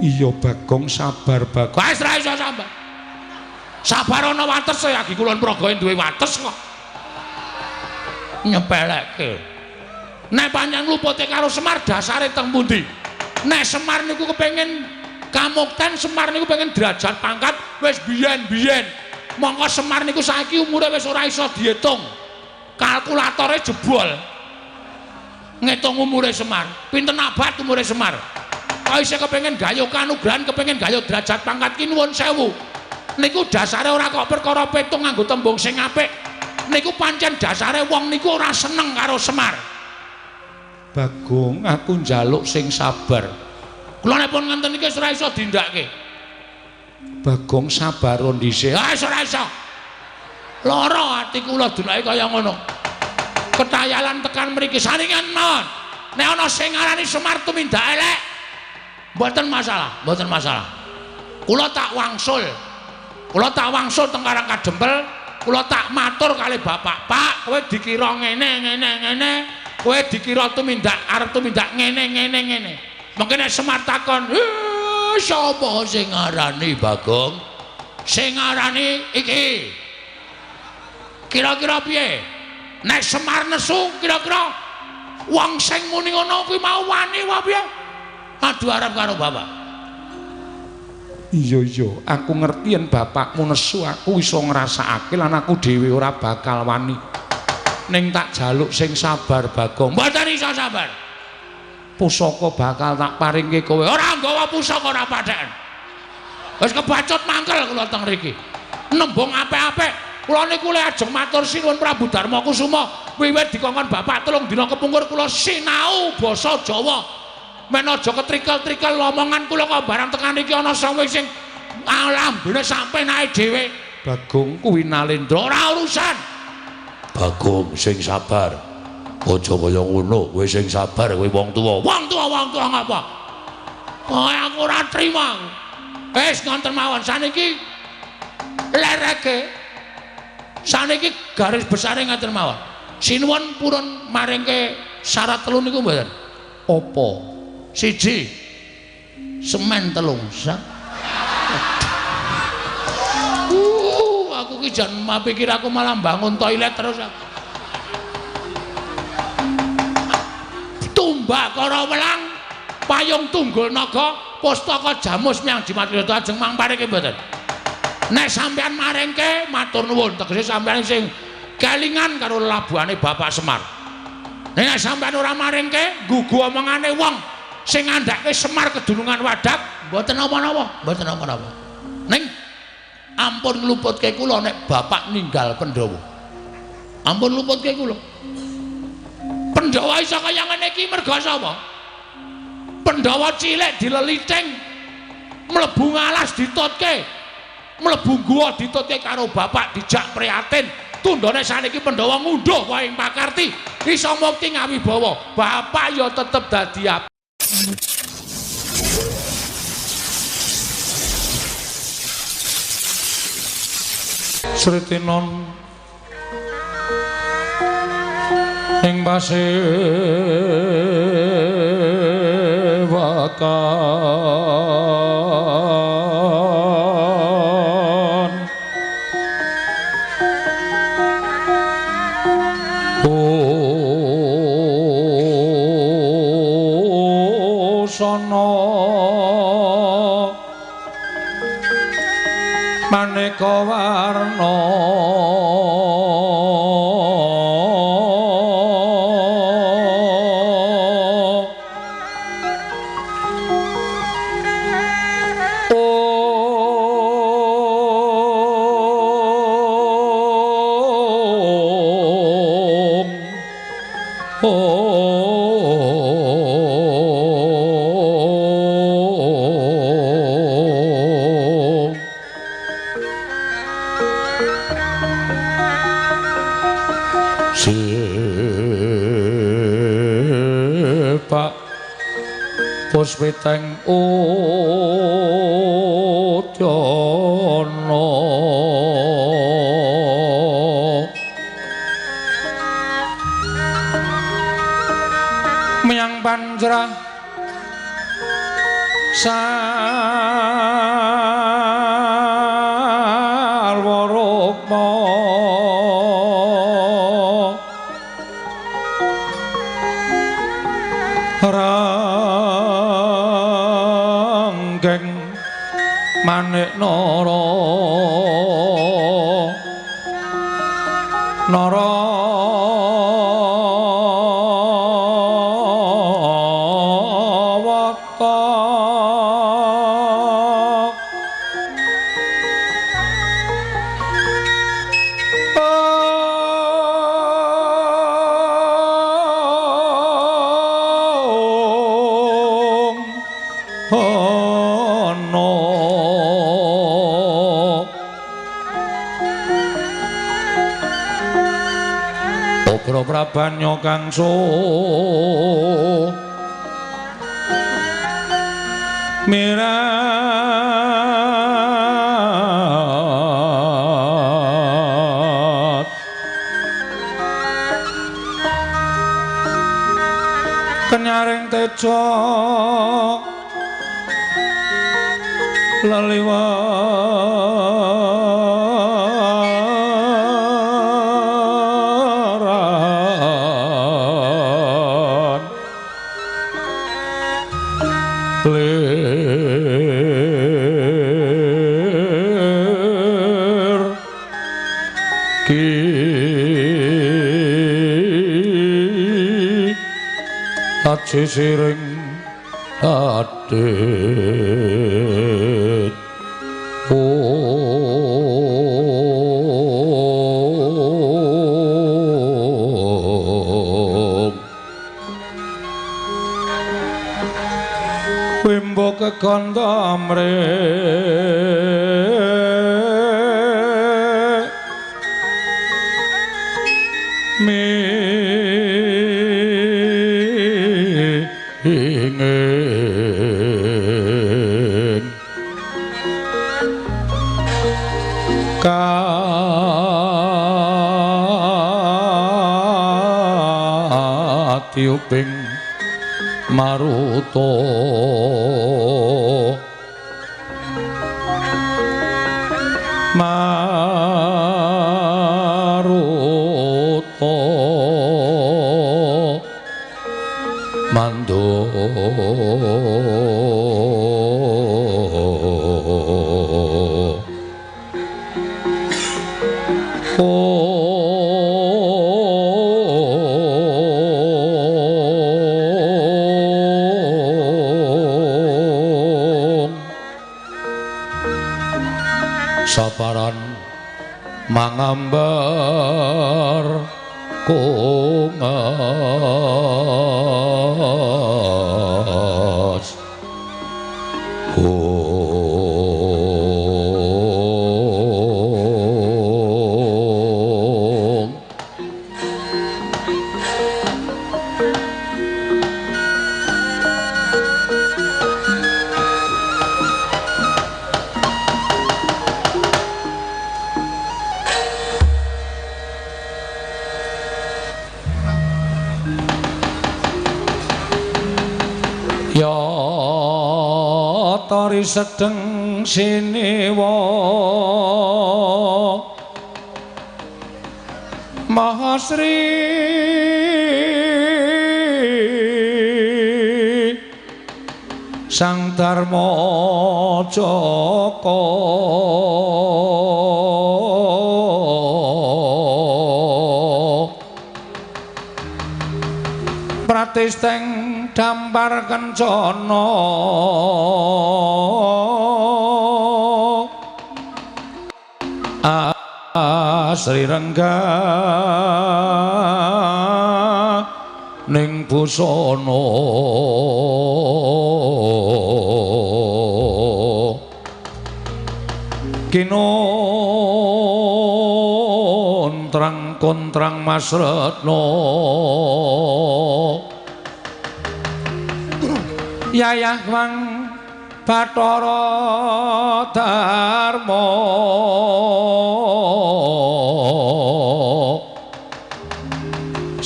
Iya Bagong sabar Bagong. Wis ra iso sabar. Sabar ana wates ya Agi Kulon Progo duwe wates kok. Nyepelekke. Nek pancen lupute karo Semar dasare teng pundi? Nek Semar niku kepengin kamukten, Semar niku pengen derajat pangkat wis biyen-biyen. Monggo Semar niku saiki umure wis ora iso diitung. Kalkulatore jebol. Ngitung umure Semar. Pinten abad umure Semar? Kok isih kepengin gayuh kanugrahan, kepengin gayuh derajat pangkat ki nuwun sewu. Niku dasare ora kok perkara petung nganggo tembung sing apik. Niku pancen dasare wong niku ora seneng karo Semar. Bagong, aku njaluk sing sabar. Kula nek pun ngenten iki ora iso dindakke. Bagong sabar dhisik. Ah ora iso. Lara ati kula dunake kaya ngono. Ketayalan tekan mriki saringan mawon. Nek ana sing ngarani Semar tumindak elek, mboten masalah, mboten masalah. Kula tak wangsul. Kula tak wangsul teng Karang Kadempel, kula tak matur kali bapak, "Pak, kowe dikira ngene. Kowe dikira tumindak arep tumindak ngene. Mengko nek Semar takon, sapa sing ngarani Bagong? Sing ngarani iki. Kira-kira piye? Nek Semar nesu kira-kira wong sing muni ngono kuwi mau wani wae piye? Adu arep karo bapak. Iya, aku ngerti yen bapakmu nesu aku iso ngrasakake lan aku dhewe ora bakal wani. Ning tak jaluk sing sabar Bagong. Mboten iso sabar. Pusaka bakal tak paringke kowe. Ora nggawa pusaka ora padhaan. Wis kebacut mangkel kula teng mriki. Nembung apik-apik. Kula niku le ajeng matur sinuwun Prabu Darma Kusuma. Wiwit dikongkon bapak 3 dina kepungkur kula sinau basa Jawa. Men aja ketrikel-trikel omongan kula kok barang tekan iki ana sawe sing alambene sampe nae dhewe. Bagong kuwi Nalendra ora urusan. Bagong sing sabar. Aja kaya ngono, kowe sing sabar kowe wong tuwa. Wong tuwa ngapa? Kok aku ora trima. Wis ngonten mawon saniki lereke. Saniki garis besare ngaten mawon. Sinuwun purun maringke syarat 3 niku mboten. Apa? 1 semen 3 sak. Aku ki jan mapikir aku malah bangun toilet terus. Tumbak karo welang, payung tunggul naga, pustaka jamus miang Jimatreya ajeng mangpareke mboten. Nek sampean maringke matur nuwun tegese sampean sing kelingan karo labuhane Bapak Semar. Nek sampean ora maringke gugu omongane wong sing ngandhake Semar kedunungan wadak mboten apa-apa, mboten apa-apa. Ning ampun ngluputke kula nek bapak ninggal Pandhawa. Ampun ngluputke kula. Pandhawa iso kaya ngene iki merga sapa? Pandhawa cilik dileliting mlebu ngalas ditutke. Mlebu guwa ditutke karo bapak dijak prihatin. Tundhone saniki Pandhawa ngunduh wae ing pakarti iso mukti ngawibawa. Bapak ya tetep dadi Sritinon ing pasewakan busana maneka warna Puspiteng Udyana miang panjrah sarwa rukma ranggeng manik nara Prabanyo kangso mirat kenyaring tejo sisiring adit wimbo kekanda ingin katiuping maruta mando saparan mangambar kungas Tori sedeng sinewa Mahasri Sang Dharma Jaka Pratisteng dampar kencana Sri Rengga ning busana kinontrang kontrang Mas Retno Yayah Wang Bathara Dharma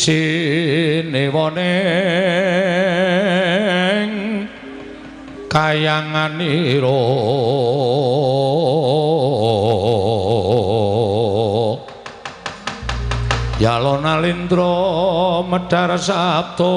sinewaneng kayanganira Yalona Lindra medhar sabda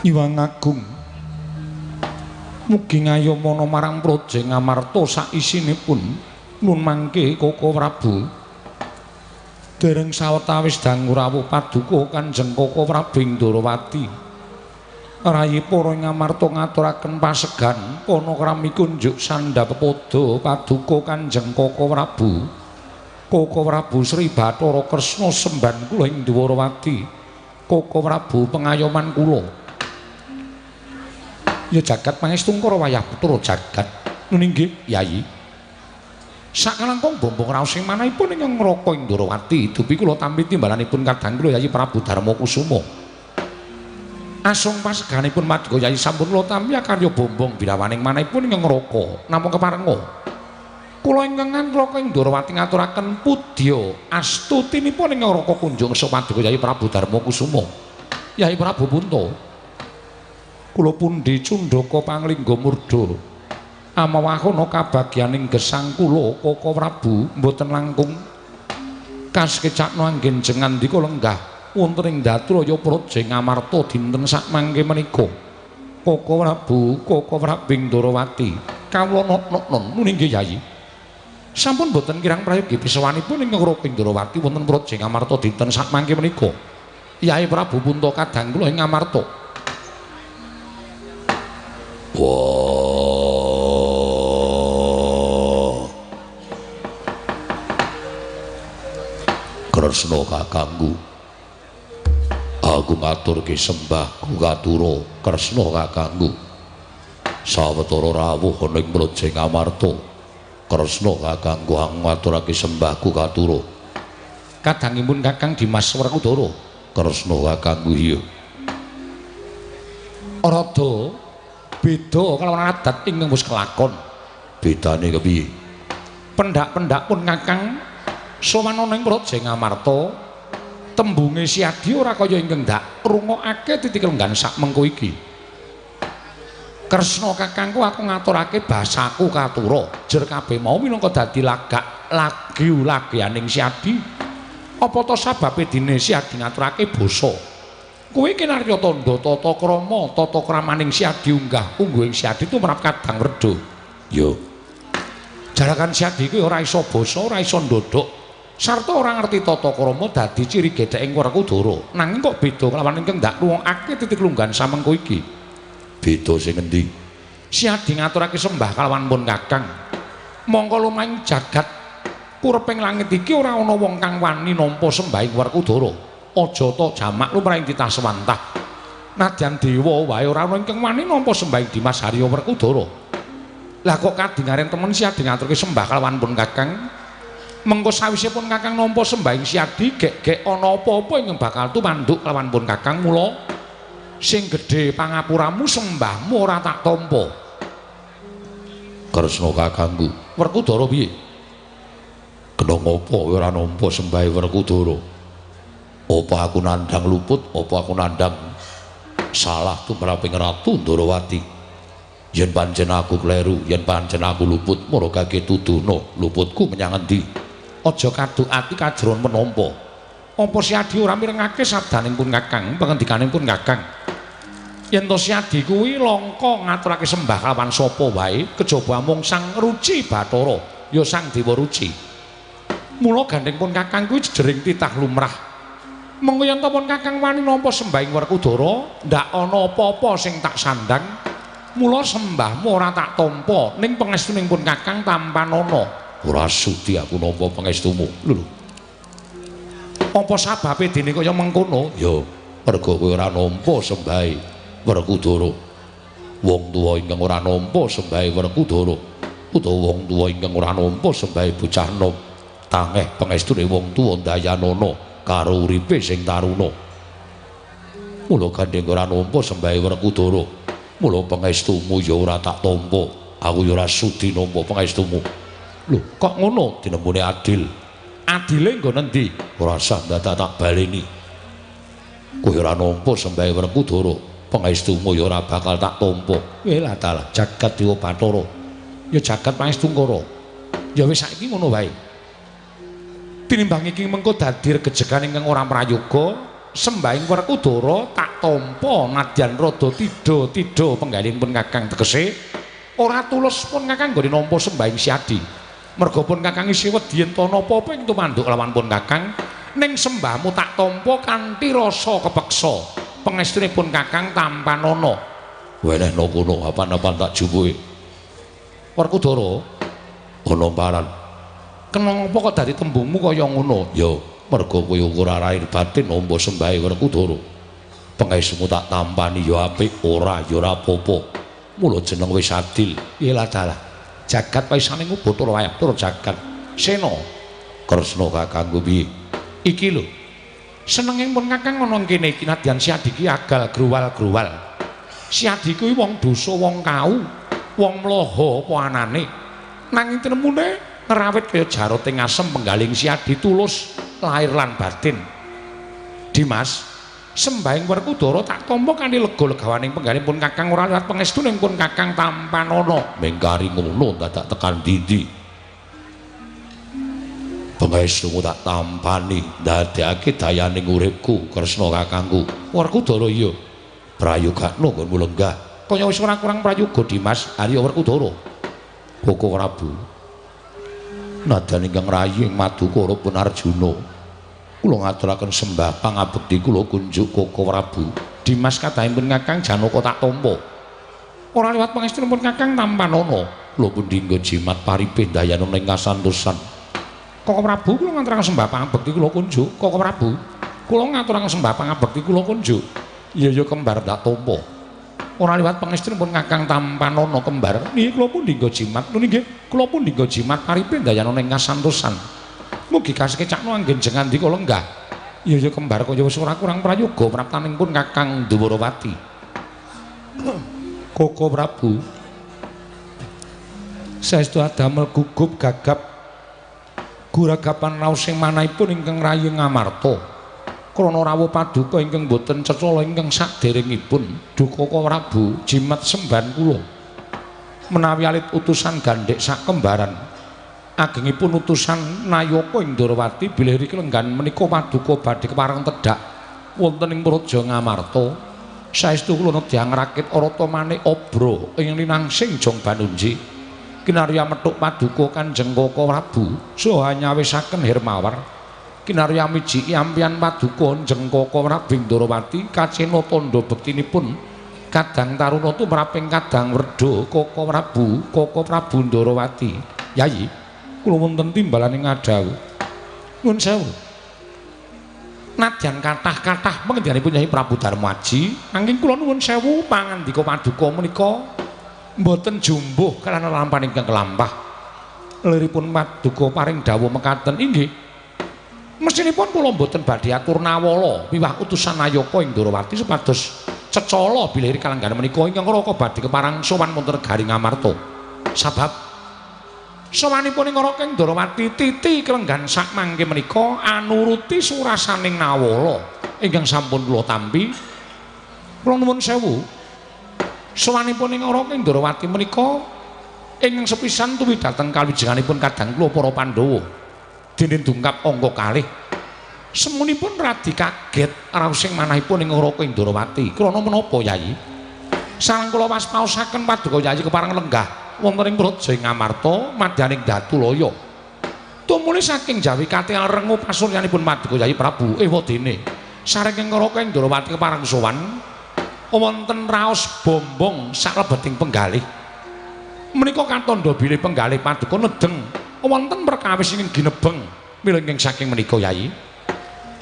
Nyuwun Agung mugi ngayomana marang Praja Ngamarta sak isinipun nun mangke Koko Prabu dereng sawetawis dangu rawuh paduka Kanjeng Koko Prabu Ndrawati rayi para Ngamarta ngaturaken pasegan panakrami kunjuk sandhapada paduka Kanjeng Koko Prabu Koko Prabu Sri Bathara Kresna semban kula ing Ndrawati Koko Prabu pengayoman kula ya jagat pangestungkara wayah putra jagat nggih Yayi sakalangkung bombong raos sing manahipun ing ngraka ing Ndrawati dupi kula tampi timbalanipun kadang kula Yayi Prabu Darma Kusuma asung paseganipun madya Yayi sampun kula tampi karya bombong birawaning manahipun ing ngraka namung keparenga kula ingkang ngraka ing Ndrawati ngaturaken pudya astutinipun ing ngraka kunjung sapadya Yayi Prabu Darma Kusuma Yayi Prabu Punta kula pundi Cundaka Panglingga Murda amawahana kabagyaning gesang kula Koko Prabu mboten langkung kasekecakna anggen jengandika lenggah wonten ing Datraya Praja Ngamarta dinten sak mangke menika Koko Prabu Ndrawati kawula nok-nok nggih Yayi sampun mboten kirang prayogi pisawanipun ing ngraka Ndrawati wonten Praja Ngamarta dinten sak mangke menika Yayi Prabu Punta kadang kula ing Ngamarta Kresna kakangku aku ngaturke sembah katura Kresna kakangku sawetara rawuh ana ing Praja Ngamarta Kresna kakangku aku ngaturake sembahku katura kadangipun Kakang Dimas Werkudara Kresna kakangku iya rada beda kalawan adat ingkang wis kelakon bedane kepiye pendak-pendak pun Kakang sowan ana ing Praja Ngamarta tembunge siadi ora kaya ingkang ndak rungokake titik lenggan sak mengko iki Kresna kakangku aku ngaturake basaku katura jer kabeh mau minangka dadi lagyaning siadi apa to sababe dene siadi ngaturake basa kuwi kinarya tandha tata krama tata kramaning siadi ungguhing siadi tumrap kadang werda yo jarakan siadi kuwi ora iso basa ora iso ndodhok sarta ora ngerti tata krama dadi ciri gedheke Werkudara nanging kok beda kelawan ingkang ndak ruwungake titik lunggan samengko iki beda sing endi siadi ngaturake sembah kalawan pun Kakang mongko lumahing jagat kureping langit iki ora ana wong kang wani nampa sembahing Werkudara aja ta jamak lumrahing titah swantah nadyan dewa wae ora ana ingkang wani nampa sembahing Dimas Harya Werkudara lah kok kadingaren temen siadi ngaturke sembah kalawan pun Kakang mengko sawise pun Kakang nampa sembahing siadi gek ana apa-apa ingkang bakal tumanduk kalawan pun Kakang mula sing gedhe pangapuramu sembahmu ora tak tampa Kresna kakangku Werkudara piye kena ngapa ora nampa sembahe Werkudara apa aku nandhang luput apa aku nandhang salah tumraping Ratu Ndrawati yen pancen aku kleru yen pancen aku luput marga tuduhna luputku menyang endi aja kaduk ati kajron menampa apa siadi ora mirengake sabdaning pun Kakang pangandikaning pun Kakang yen to siadi kuwi langka ngaturake sembah kalawan sapa wae kejaba mung Sang Ruci Bathara ya Sang Dewa Ruci mula gandeng pun Kakang kuwi jering titah lumrah mengko yen pun Kakang wani nampa sembahing Werkudara ndak ana apa-apa sing tak sandang mula sembahmu ora tak tampa ning pangestuning pun Kakang tampan ana ora sudi aku nampa pangestumu lho apa sababe dene kaya mengkono ya merga kowe ora nampa sembahe Werkudara. Wong tuwa ingkang ora nampa sembahe Werkudara utawa wong tuwa ingkang ora nampa sembahe bocah nom tangeh pangestune wong tuwa Dayanana karo uripe sing taruna. Mula gandeng ora nampa sembahe Werkudara, mula pangestumu ya ora tak tampa. Aku ya ora sudi nampa pangestumu. Lho, kok ngono dinembune adil? Adile nggo nendi? Ora usah dadak tak baleni. Kowe ora nampa sembahe Werkudara, pangestumu ya ora bakal tak tampa. Lah dalah jagat Dewa Bathara. Ya jagat Pangestungkara. Ya wis saiki ngono wae. Tinimbang iki mengko dadi regejegan ingkang ora prayoga, sembahing Werkudara tak tampa nadyan rada tidha-tidha penggalipun Kakang tegese ora tulus pun Kakang nggone nampa sembahing Siadi. Merga pun Kakang isih wedi yen ta napa ing tumanduk lawan pun Kakang ning sembahmu tak tampa kanthi rasa kepeksa. Pangestunipun Kakang Tampanana. Wenehna kono apa-apa tak jupuke. Werkudara ana paran. Kenapa kok dadi tembungmu kaya ngono? Ya, merga kowe ora lahir batin nampa sembahe Werkudara. Pangestumu tak tampani ya apik, ora ya ora apa-apa. Mula jeneng wis adil. Yalah dalah. Jagat paisane Bathara wae tur jagat. Sena Kresna kakangku piye? Iki lho. Senengipun Kakang ana kene iki nadyan Siadi iki agal gruwal-gruwal. Siadi kuwi wong dosa, wong kau, wong mlaha apa anane. Nanging tinemune ngerawit kaya jaroting asem penggaling Siadi tulus lahir lan batin. Dimas, sembahing Werkudara tak tampa kanthi lega-legawaning penggalipun Kakang ora liwat pangestunipun Kakang Tampanana. Mengkari ngono dadak tekan ndi? Pangestumu tak tampani ndadekake dayaning uripku Kresna kakangku. Werkudara iya. Prayogakno nggonmu lenggah. Kaya wis ora kurang prayoga Dimas, Arya Werkudara. Koko Prabu. Nadyan ingkang rayi ing Madukara pun Arjuna. Kula ngaturaken sembah pangabekti kula kunjuk Koko Prabu. Dimas kadhahipun Kakang Janaka tak tampa. Ora liwat pangestunipun Kakang Tampanana. Kula pun dinggo jimat paripe Dayanana ing kasantosan. Koko Prabu kula ngaturaken sembah pangabekti kula kunjuk. Koko Prabu, kula ngaturaken sembah pangabekti kula kunjuk. Iya ya kembar tak tampa. Ora liwat pangestunipun Kakang Tampanana kembar. Niki kula pun dinggo jimat. Niki kula pun dinggo jimat paripe Dayanana ing kasantosan. Mugi kasekecakno anggen jengandika lenggah. Iya ya kembar kaya wis ora kurang prayoga praptanipun Kakang Dwarawati. Koko Prabu. Saestu adamel gugup gagap guragapan raos sing manahipun ingkang rayi ngamarta krana rawuh paduka ingkang boten cecala ingkang saderengipun duka Prabu jimat semban kula menawi alit utusan gandhek sak kembaran agengipun utusan Nayaka ing Dwarawati bilih riki lenggan menika paduka badhe kepareng tedhak wonten ing praja Ngamarta saestu kula nedya ngrakit arata manik obra ing linangsing Jong Banunji kinarya metuk paduka Kanjeng Koko Prabu saha nyawisaken Hermawar kinarya mijiki ampian paduka Kanjeng Koko Prabu ing Dwarawati kacena tandha bektinipun kadang taruna tumraping kadang werda Koko Prabu Dwarawati. Yayi kula wonten timbalaning ngadawu nuwun sewu nadyan kathah-kathah pangendhanipun Nyai Prabu Darmaji anging kula nuwun sewu pangandika paduka menika mboten jumbuh kalana lampahan ingkang kelampah. Liripun paduka paring dawuh mekaten inggih. Mestinipun kula mboten badhe atur nawala miwah utusan Nayaka ing Dwarawati supados cecala bilih kalenggan menika ingkang raka badhe keparang sowan wonten negari Ngamarta. Sabab sowanipun ing raka ing Dwarawati titi kelenggan sak mangke menika anuruti surasaning nawala ingkang sampun kula tampi. Kula nuwun sewu sawanipun ing ora ing Dwarawati menika ingkang sepisan tuwi dhateng kawijenganipun kadang kula para Pandhawa dene dungkap angka kalih semunipun radi kaget raosing manahipun ing ora ing Dwarawati krana menapa Yayi sareng kula waspaosaken paduka Yayi kepareng lenggah wonten ing praja Ngamarta madyaning Datulaya tumuli saking Jawi katingal rengu pasuryanipun paduka Yayi Prabu ewa dene sareng ing ora ing Dwarawati kepareng sowan wonten raos bombong saklebeting penggalih menika katandha bilih penggalih paduka nedeng wonten perkawis ingkang ginebeng milih saking menika Yayi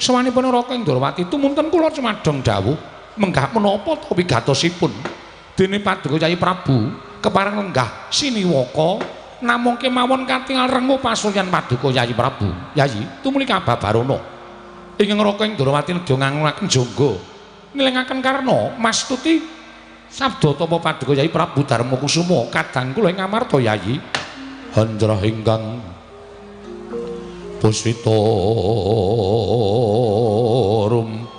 Sawanipun Raka Indrawati tumunten kula cumadong dawuh menggah menapa ta wigatosipun dene Paduka Yayi Prabu kepareng lenggah siniwaka namung kemawon katingal rengu pasuryan Paduka Yayi Prabu. Yayi tumuli kababarana ingkang Raka Indrawati nedya ngangunaken jangga nilengaken karna mastuti sabda tapa Paduka Yayi Prabu Darma Kusuma kadang kula ing ngamarta Yayi Handra ingkang Puswita rum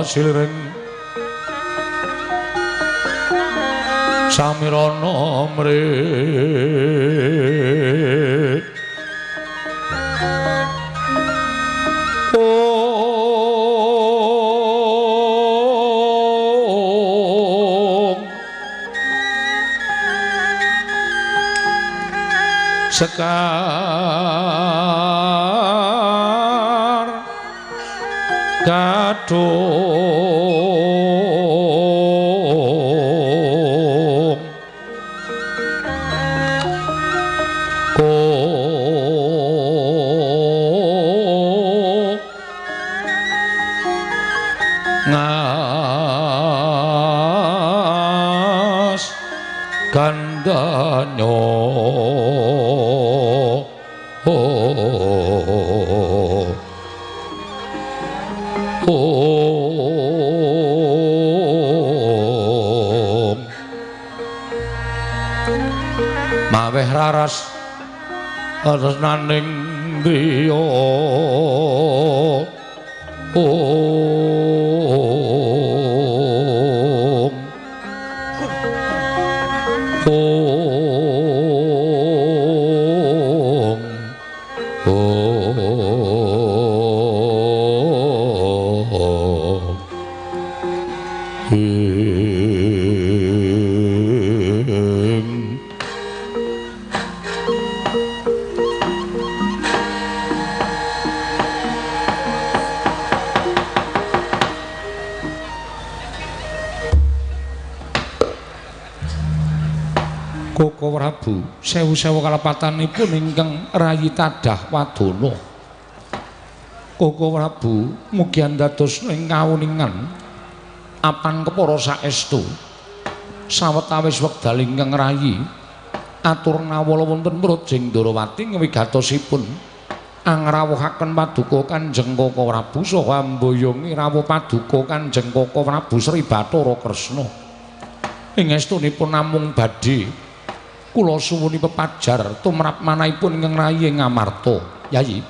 kasilring samirana mrih sekar kadung ngas kandanyo maweh raras tresnaning griya Koko Prabu sewu-sewu kalepatanipun ingkang rayi tadah wadana. Koko Prabu mugi andadosna ing kawuningan apan kepara saestu sawetawis wekdal ingkang rayi atur nawala wonten Projing Ndrawati ngewigatosipun angrawuhaken paduka Kanjeng Koko Prabu saha mboyongi rawuh paduka Kanjeng Koko Prabu Sri Bathara Kresna. Ing estunipun namung badhe kula suwuni pepajar tumrap manahipun ingkang rayi ing Ngamarta. Yayi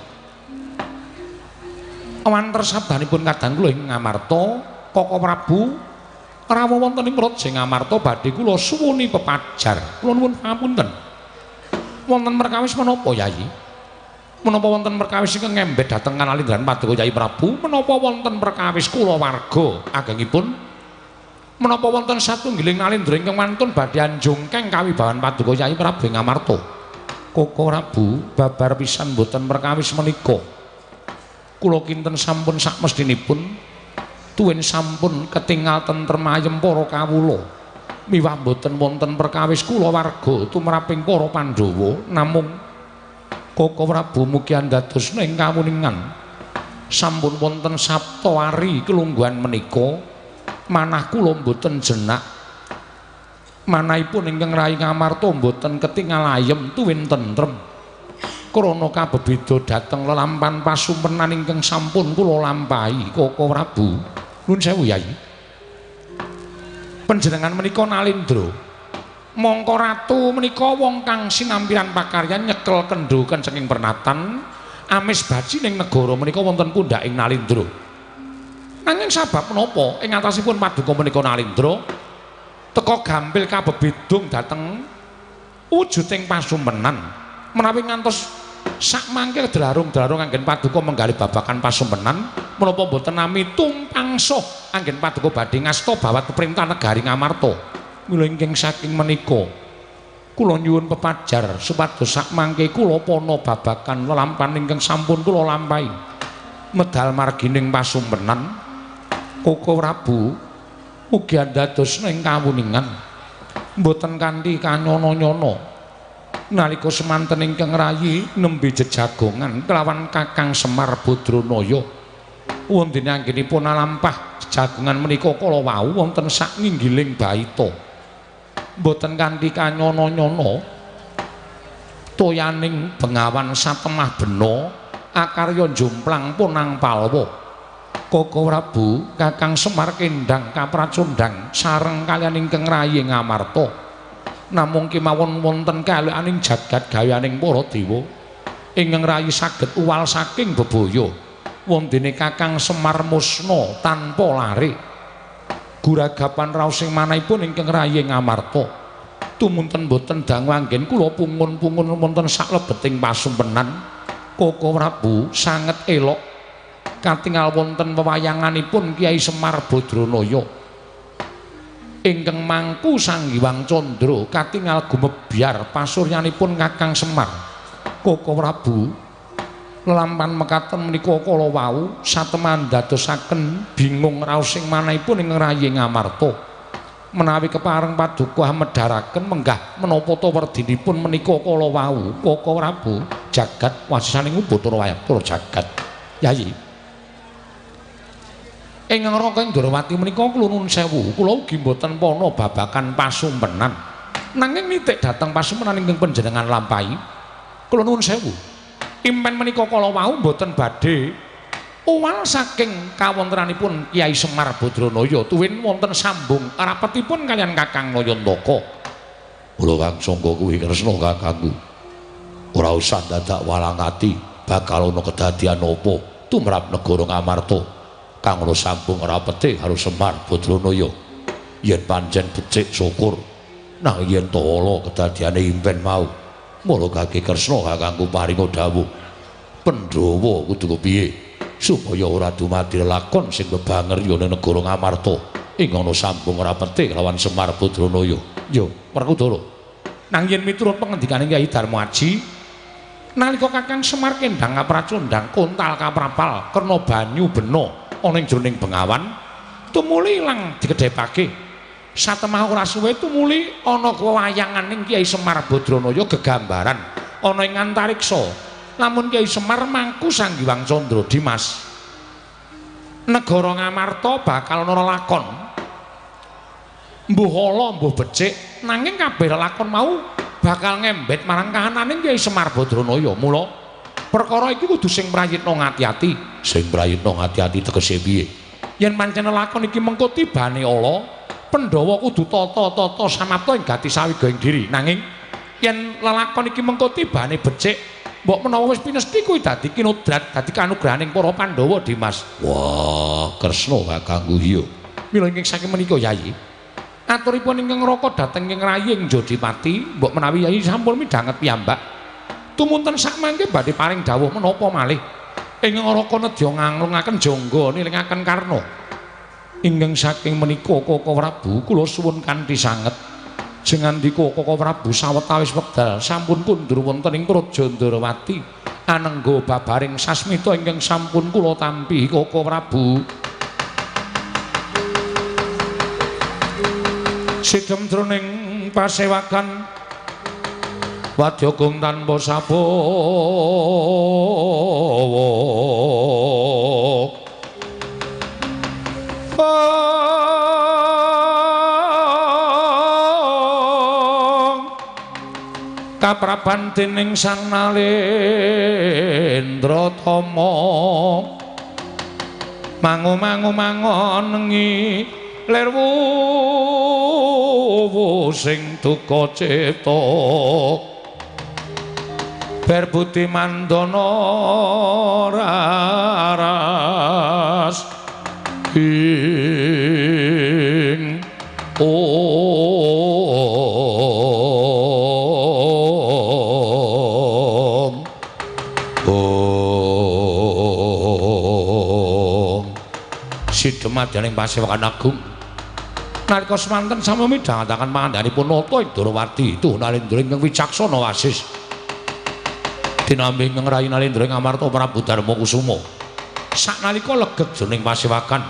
awanten sabdanipun kadang kula ing Ngamarta Koko Prabu rawuh wonten ing Projing Ngamarta badhe kula suwuni pepajar. Kula nuwun pamunten. Wonten perkawis menapa Yayi? Menapa wonten perkawis ingkang ngembet dhateng Kanalindran Paduka Yayi Prabu? Menapa wonten perkawis kula warga agengipun? Menapa wonten satunggiling nalindra ingkang mantun badhe anjungkeng kawibawan Paduka Yayi Prabu ing Ngamarta? Koko Prabu babar pisan boten perkawis menika. Kula kinten sampun sakmestinipun tuwin sampun ketingal tentrem ayem para kawula. Miwah boten wonten perkawis kula warga tumraping para Pandhawa, namung Koko Prabu mugi andadosna ing kawuningan sampun wonten sapta ari kelungguhan menika. Manah kula mboten jenak manahipun ingkang rayi Ngamarta mboten ketingal ayem tuwin tentrem krana kabebeda dhateng lelampan pasumpenan ingkang sampun kula lampahi. Koko Prabu nuwun sewu Yayi, panjenengan menika Nalindra mongko ratu menika wong kang sinampiran pakaryan nyekel kendho kencenging pernatan amis baji ning negara menika wonten pundhaking Nalindra. Nanging sabab menapa ing atasipun paduka menika Nalindra teka gampil kabebedung dhateng wujuding pasumpenan menawi ngantos sak mangke dlarung-dlarung anggen paduka menggali babakan pasumpenan menapa boten nami tumpangsa anggen paduka badhe ngasta bawat perintah negari Ngamarta. Mila ingkang saking menika kula nyuwun pepajar supados sak mangke kula pana babakan lelampan ingkang sampun kula lampahi medal margining pasumpenan. Koko Prabu mugi andadosna ing kawuningan Mboten kanthi kanyana-nyana nalika semanten ingkang rayi nembe jejagongan kelawan Kakang Semar Badranaya wonten anggenipun alampah jejagongan menika kala wau wonten sak nginggiling baita mboten kanthi kanyana-nyana toyaning bengawan satemah bena akarya jomplang punang palwa Koko Prabu Kakang Semar Kendhang kapracundhang sareng kaliyan ingkang rayi Ngamarta namung kemawon wonten kalekaning jagat gaweaning para dewa ingkang rayi saged uwal saking bebaya wondene Kakang Semar musna tanpa lare guragapan raos sing manahipun ingkang rayi Ngamarta tumunten boten dangu anggen kula pungun-pungun wonten saklebeting pasumpenan Koko Prabu sanget elok katingal wonten wewayanganipun Kyai Semar Badranaya ingkang mangku Sanghyang Candra katingal gumebyar pasuryanipun Kakang Semar Koko Prabu lelampan mekaten menika kala wau satemah dadosaken bingung raos sing manahipun ing rayi Ngamarta menawi kepareng paduka medharaken menggah menapa ta werdinipun menika kala wau Koko Prabu jagat wasisaning Bathara Wayapura jagat Yayi ingkang Raka Indrawati menika kula nuwun sewu kula ugi mboten pana babakan pasumpenan nanging nitik dhateng pasumpenan ingkang panjenengan lampahi kula nuwun sewu impen menika kala wau mboten badhe uwal saking kawontenanipun Kyai Semar Badranaya tuwin wonten sambung rapetipun kaliyan Kakang Nayantaka kula kang sangka kuwi Kresna kakangku ora usah dadak walang ati bakal ana kedadian apa tumrap negara Ngamarta kang ana sambung rapete karo Semar Badranaya yen pancen becik syukur nang yen tala kedadiane impen mau mula kaki Kresna kakangku paringa dawuh Pandhawa kudu kepiye supaya ora dumadi lakon sing bebanger ya ning negara Ngamarta ing ana sambung rapete lawan Semar Badranaya ya Werkudara nang yen miturut pangendikaning Kyai Darmaji nalika Kakang Semar Kendhang kapracundhang kontal kaprapal kena banyu bena ana ing jroning bengawan tumuli ilang dikedhepake satemah ora suwe tumuli ana wewayanganing Kyai Semar Badranaya gegambaran ana ing antariksa lamun Kyai Semar mangku Sanghyang Candra Dimas negara Ngamarta bakal ana lakon mbuh ala mbuh becik nanging kabeh lakon mau bakal ngembet marang kahananing Kyai Semar Badranaya mula perkara iki kudu sing prayitna ngati-ati sing prayitna ngati-ati tegese piye yen pancen lakon iki mengko tibane ala Pandhawa kudu tata-tata samapta ing gati sawigaing diri nanging yen lelakon iki mengko tibane becik mbok menawa wis pinesti kuwi dadi kinodrat dadi kanugrahaning para Pandhawa Dimas wah Kresna kakangku iya mila ingkang saking menika Yayi aturipun ingkang Raka dhateng ing raying Jodipati mbok menawi Yayi sampun midhanget piyambak tumunten sak mangke badhe paring dawuh menapa malih ingkang Raka nedya nganglungaken jangga nilingaken karna ingkang saking menika Koko Prabu kula suwun kanthi sanget jengandika Koko Prabu sawetawis wekdal sampun kundur wonten ing Praja Ndrawati anengga babaring sasmita ingkang sampun kula tampi Koko Prabu sidhem jroning pasewakan wadya gong tanpa sabawa kapraban dening Sang Nalendra Tama mangu-mangu mangonengi lerwu sing duka cita berbudi mandana raras ing sidhemadyaning pasewakan agung nalika semanten sami midhangetaken pangandhanipun nata ing Darawati tuh Nalendra ingkang wicaksana wasis dinambi ingkang rayi Nalendra ing Amarta Prabu Darmakusuma saknalika leged jroning pasewakan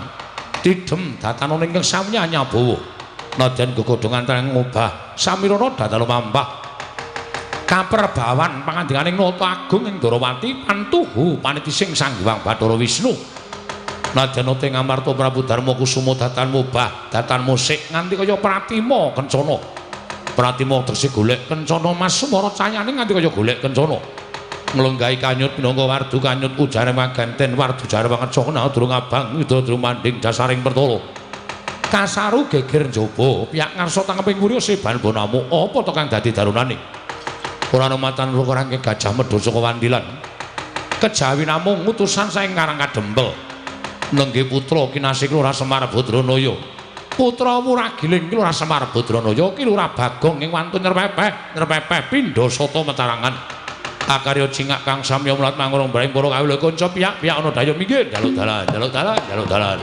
didhem datana ingkang sami anyabawa Nadyan gegodhongan tereng ngubah samirana datal mambah kaperbawan pangandikaning Nata Agung ing Darawati pantuhu panitising Sang Hyang Bathara Wisnu. Nadyan te ngamarta Prabu Darma Kusuma datan mubah datan musik nganti kaya pratima kencana. Pratima tegese golek kencana Mas Sumara cayane nganti kaya golek kencana. Nglenggahi kanyut minangka wardu kanyut ujare maganten wardu jare pangecana durung abang widodro manding dasaring pertara. Kasaru geger njaba piyak ngarsa tangeping wurya seban bonamu apa to kang dadi darunane. Ora matan rangke gajah medhot saka wandilan. Kejawi namung utusan saing Karang Kadempel. Nenggih putra kinasih Lurah Semar Badranaya. Putra Wuragiling ki Lurah Semar Badranaya ki Lurah Bagong ing wantun nyerpepeh pindha sata metarangan. Akarya cingak kang samya mulat mangurung bareng para kawula kanca piyak-piyak ana daya minggir jaluk dalan.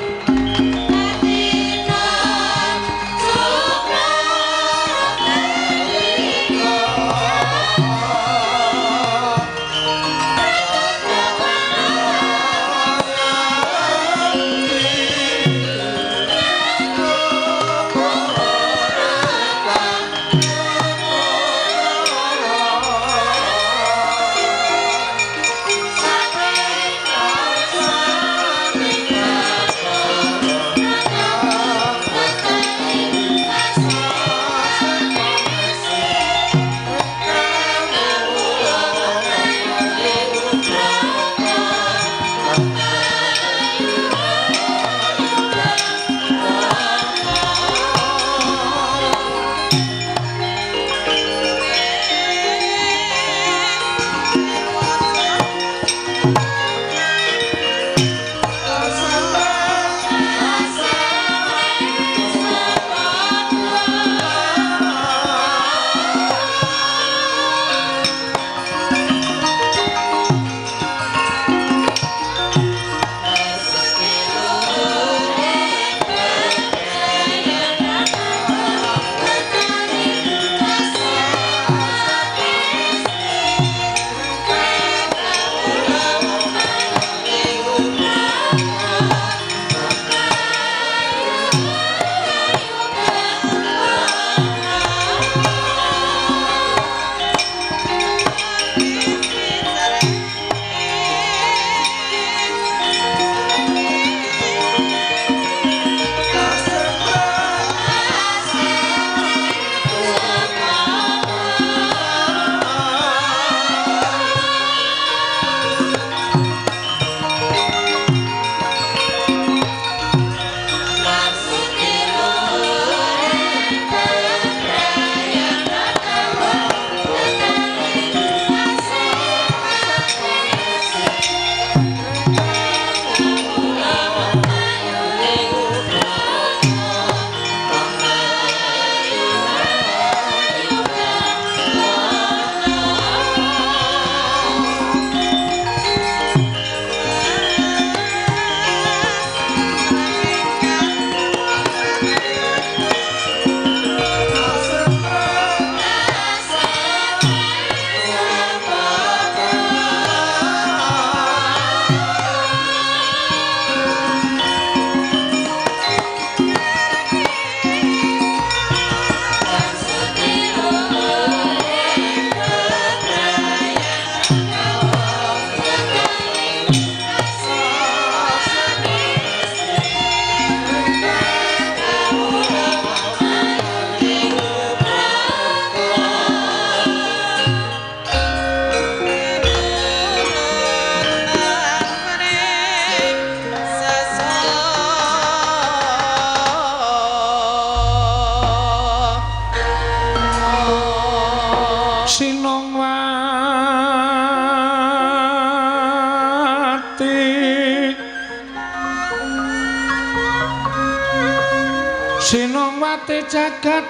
Sinongwati jagat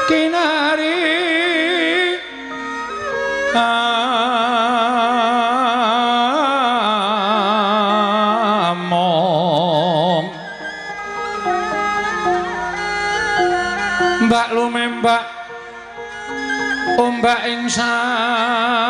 kinari among mbak lumembak ombak ing samudra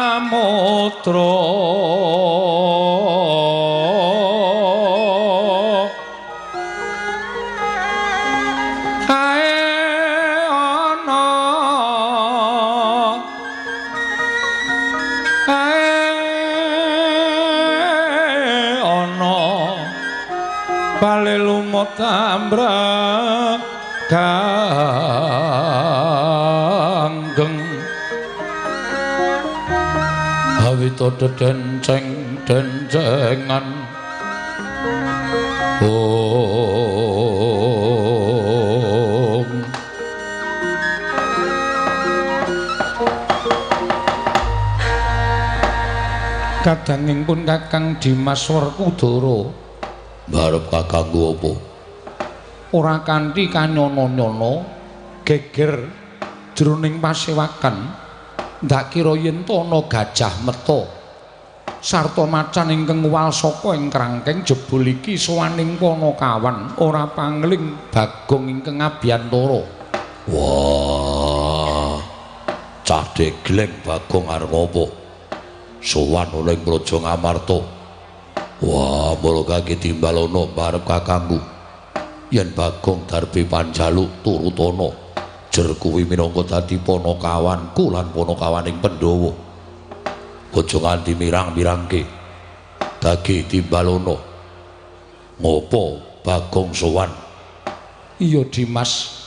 bale lumut tambra kanggeng awita denceng-dencengan kadanging pun Kakang Dimas Werkudara barep kakangku apa ora kanthi kanyono-nyono geger jroning pasewakan ndak kira yen to ana gajah meta sarta macan ingkang wal saka ing krangkeng jebul iki sowaning Panakawan ora pangling Bagong ingkang Abiyantara. Wah cah degleng Bagong arep apa sowan ning Praja Ngamarta. Wah mula kaki timbalono barep kakangku yen Bagong Darbe Panjaluk turutana jer kuwi minangka dadi Panakawanku lan Panakawaning Pandhawa. Aja nganti mirang-mirangke dagi timbalono ngopo Bagong sowan. Iya Dimas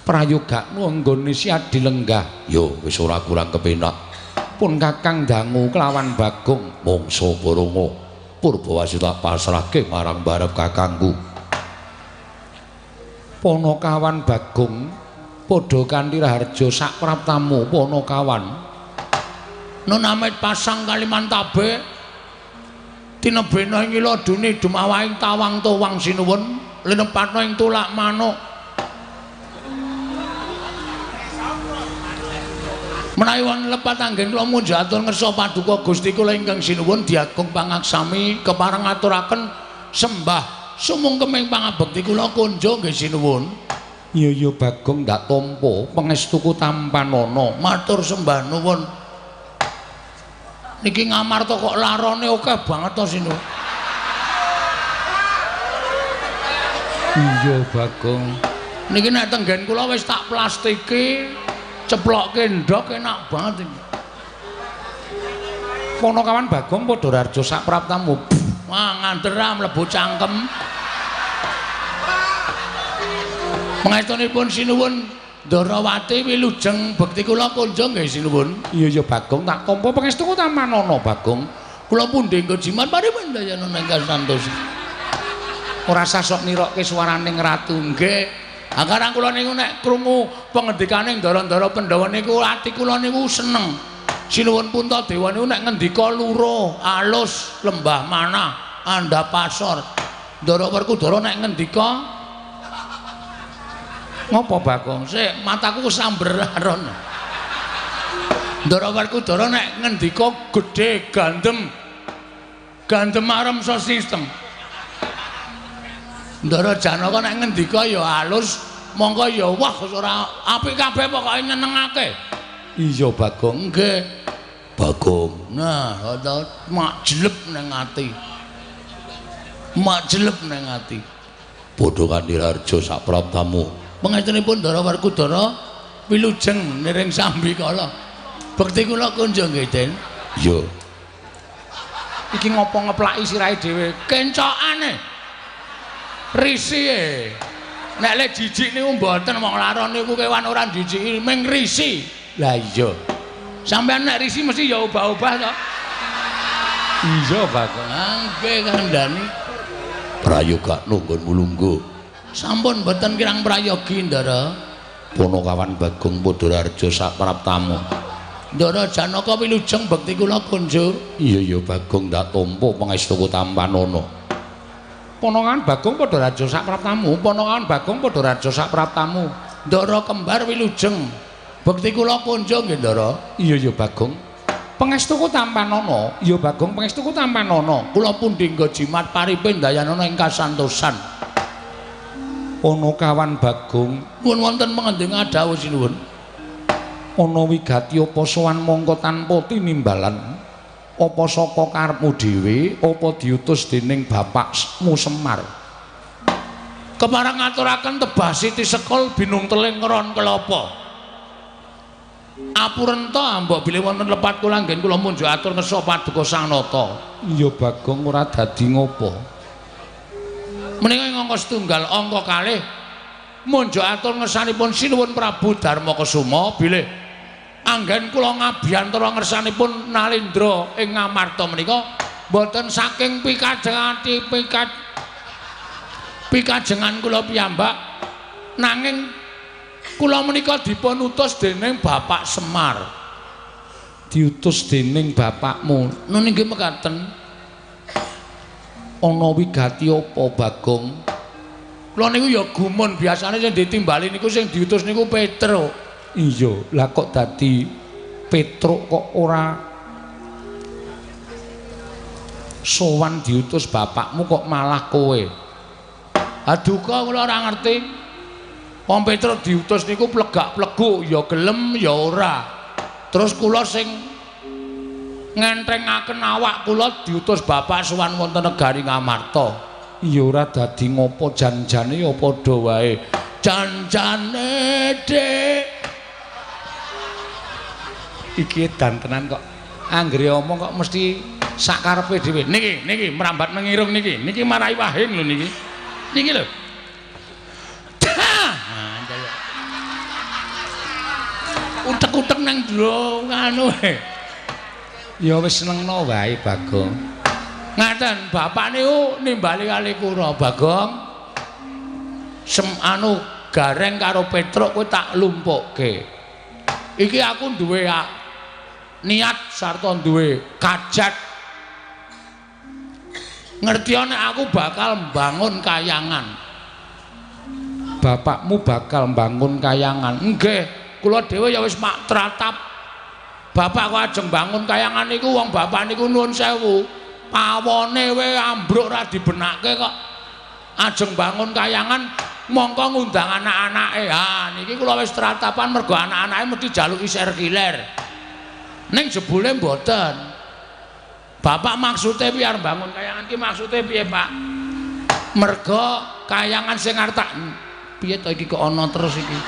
prayogakmu anggone Siadi Lenggah. Yo wis ora kurang kepenak. Pun Kakang dangu kelawan Bagong Mangsa Baronga Purbawasih tak pasrahke marang barep kakangku. Panakawan Bagong padha kanthi raharja sak praptamu Panakawan. Nun amit pasang Kalimantabe tinebena ing iladune dumawahing tawang towang sinuwun linepatna ing tulak manuk menawi wonten lepat anggen kula munjatur ngersa paduka Gusti kula ingkang sinuwun diagung pangaksami kepareng ngaturaken sembah sumungkeming pangabekti kula kunjo nggih sinuwun. Iya Bagong ndak tampa pangestuku tampanana Matur sembah nuwun. Niki Ngamarta kok larone akeh banget to sinuwun. Iya Bagong. Niki nek tenggen kula wis tak plastiki, ceplokke ndok enak banget iki. Panakawan Bagong padha raharja sak praptamu. Wah ngandera mlebu cangkem. Pangestunipun sinuwun Ndarawati wilujeng bekti kula kunjung nggih sinuwun. Iya Bagong tak tampa pangestuku tampanana Bagong. Kula pundhe nggo jimat paripun dayana ingkang santos. Ora sasok nirokke swaraning ratu. Nggih. Akarang kula niku nek krungu pangendikaning Ndara-ndara Pandhawa niku ati kula niku seneng. Sinuwun Puntadewa niku nek ngendika luro, alus, lembah manah, andhapasor. Ndara Werkudara nek ngendika ngopo Bagong? Sik mataku samberan. Ndara Werkudara nek ngendika gedhe gandem. Gandem arem so sistem. Ndara Janaka nek ngendika ya alus, mongko ya wah ora apik kabeh pokoke nyenengake. Iya Bagong. Nggih. Bagong. Nah, mak jelep nang ati. Mak jelep nang ati. Padha kanthi raharja sak praptamu. Pangestunipun Ndara Werkudara wilujeng niring Sambikala. Bekti kula kunjung nggih, Den. Iya. Iki ngopo ngeplaki sirahe dhewe? Kencokane. Risih. Nek le jijik niku mboten wong laron niku kewan ora jijiki, ming risi. Lah iya. Sampeyan nek risi mesti ya obah-obah to. Iya Bagong. Nggih kandhani. Prayogakno nggonmu lungguh. Sampun mboten kirang prayogi, Ndara. Panakawan Bagong padha raharja sak praptamu. Ndara Janaka wilujeng bekti kula kunjung. Iya Bagong ndak tampa pangestuku tampanana. Panakawan Bagong padha raharja sak praptamu. Panakawan Bagong padha raharja sak praptamu. Ndara kembar wilujeng bekti kula kunjung nggih, Ndara. Iya Bagong. Pangestuku tampanana. Iya Bagong pangestuku tampanana. Kula pundhi nggo jimat paripin dayanana ing kasantosan. Panakawan Bagong Pun wonten pengending adhawuh sinuwun. Ana wigati apa sowan mongko tanpa tinimbalan? Apa saka karepmu dhewe, apa diutus dening bapakmu Semar? Kepareng ngaturaken tebah Siti Sekul binung teling keron kelapa. Apurenta mbok bilih wonten lepat kula nggen kula munjuk atur ngesa paduka Sang Nata. Iya Bagong ora dadi ngopo. Menika ing angka setunggal, angka kalih munjuk atur ngersanipun Sinuwun Prabu Darmakasuma bilih anggen kula ngabiyantara ngersanipun Nalendra ing Ngamarta menika boten saking pikajengan kula piyambak nanging kula menika dipun utus dening Bapak Semar. Diutus dening bapakmu. Nun inggih mekaten. Ana wigati apa Bagong? Kula niku ya gumun biasane sing ditimbali niku sing diutus niku Petruk. Iya, lah kok dadi Petruk kok ora sowan diutus bapakmu kok malah kowe? Aduka kula ora ngerti. Wong Petruk diutus niku plegak-pleguk ya gelem ya ora. Terus kula sing ngentrengaken awak kula diutus bapak sowan wonten negari Ngamarta. Iya ora dadi ngopo jan-jane ya padha wae. Jan-jane Dik. Iki edan tenan kok. Anggere omong kok mesti sakarepe dhewe. Niki merambat mengirung niki. Niki marai wahing lho niki. Niki lho. Utek-utek nang ndro nganu e. Ya wis senengno wae Bagong. Ngaten, bapak niku nimbali kali kula, Bagong. Anu gareng karo Petruk kowe tak lumpukke. Iki aku duwe niat sarta duwe kajat. Ngerti nek aku bakal mbangun kayangan. Bapakmu bakal mbangun kayangan. Nggih. Kula dhewe ya wis mak tratap. Bapak kok ajeng bangun kayangan niku wong bapak niku nuwun sewu. Pawone we ambruk ra dibenakke kok. Ajeng bangun kayangan mongko ngundang anak-anake. Ha niki kula wis tratapan mergo anak-anake mesti jaluki serkiler. Ning jebule mboten. Bapak maksude piye arep bangun kayangan ki maksude piye, Pak? Mergo kayangan sing arep tak piye to iki kok ana terus iki.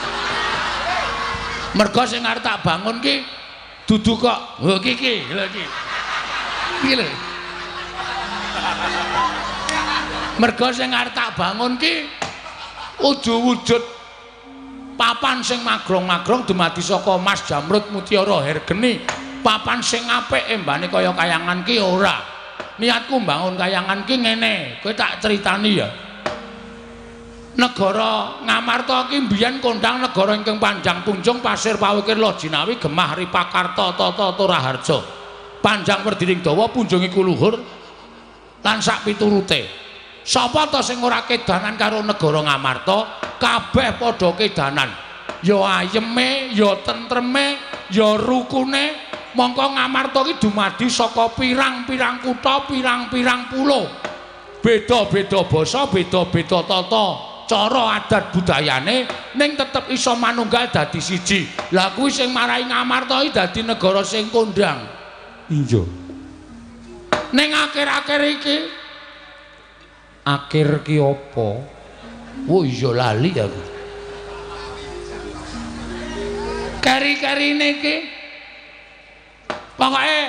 Mergo sing arep tak bangun ki dudu kok lho iki lho iki. Iki lho. Mergo sing arep tak bangun ki wujud papan sing magrong-magrong dumadi saka emas jamrut mutiara hergeni. Papan sing apik embane kaya kayangan ki ora. Niatku mbangun kayangan ki ngene, kowe tak critani ya. Negara Ngamarta ki mbiyen kondang negara ingkang panjang punjung pasir pawikir Lojinawi Gemah Ripakarta Tata Turaharja. Panjang werdining dawa punjung iku luhur lan sak piturute. Sapa to sing ora kedanan karo negara Ngamarta? Kabeh padha kedanan. Ya ayeme, ya tentreme, ya rukune. Mongko Ngamarta ki dumadi saka pirang-pirang kutha, pirang-pirang pulo. Beda-beda basa, beda-beda tata cara adat budayane ning tetep iso manunggal dadi siji. Lah kuwi sing marai Ngamarta iki dadi negara sing kondang. Iya. Ning akhir-akhir iki akhir ki apa? Oh iya lali aku. Kari-karine iki pokoke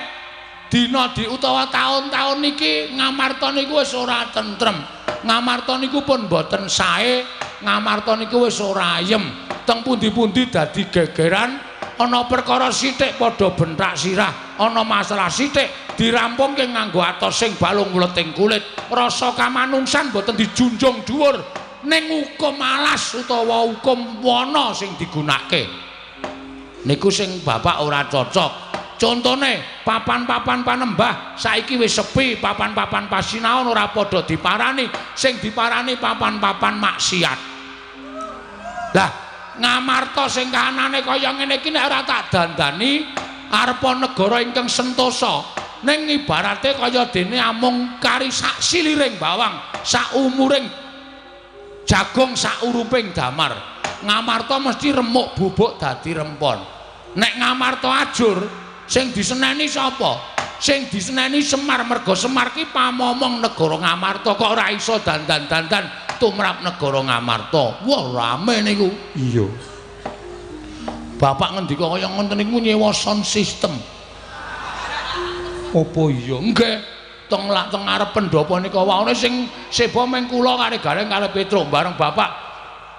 dina utawa taun-taun niki Ngamarta niku wis ora tentrem. Ngamarta niku pun boten sae, Ngamarta niku wis ora ayem. Teng pundi-pundi dadi gegeran, ana perkara sithik padha bentak sirah, ana masalah sithik dirampungke nganggo atos sing balung mleting kulit. Rasa kamanungsan boten dijunjung dhuwur, ning hukum alas utawa hukum wana sing digunakake. Niku sing bapak ora cocok. Contone papan-papan panembah saiki wis sepi, papan-papan pasinaon ora padha diparani, sing diparani papan-papan maksiat. Lah, Ngamarta sing kahanane kaya ngene iki nek ora tak dandani arepa negara ingkang sentosa, ning ibarate kaya dene amung kari sak siliring bawang, sak umuring jagung, sak uruping damar. Ngamarta mesti remuk bubuk dadi rempon. Nek Ngamarta ajur sing diseneni sapa? Sing diseneni Semar, merga Semar ki pamomong negara Ngamarta kok ora iso dandan-dandan tumrap negara Ngamarta. Wah rame niku. Iya. Bapak ngendika kaya ngoten niku nyewa sound system. Apa iya? Nggih. teng ngarep pendopo nika wae sing seba meng kula kali Gareng kali Petruk bareng bapak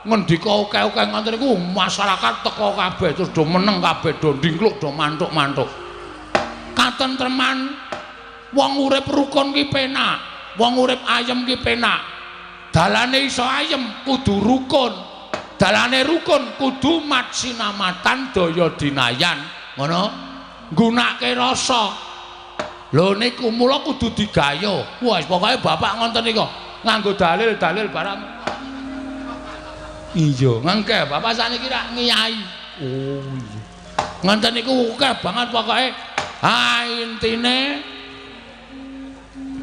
ngendika oke-oke ngoten niku masyarakat teko kabeh terus do meneng kabeh do ndingkluk do mantuk-mantuk. Katentreman wong urip rukun ki penak, wong urip ayem ki penak. Dalane iso ayem kudu rukun. Dalane rukun kudu mat sinamatan daya dinayan. Ngono. Nggunakake rasa. Lho niku mula kudu digayo. Wes pokoke bapak ngonten nika nganggo dalil-dalil barang. Iya, ngengke bapak sakniki rak ngiyai. Oh iya. Ngonten niku akeh banget pokoke. Ha intine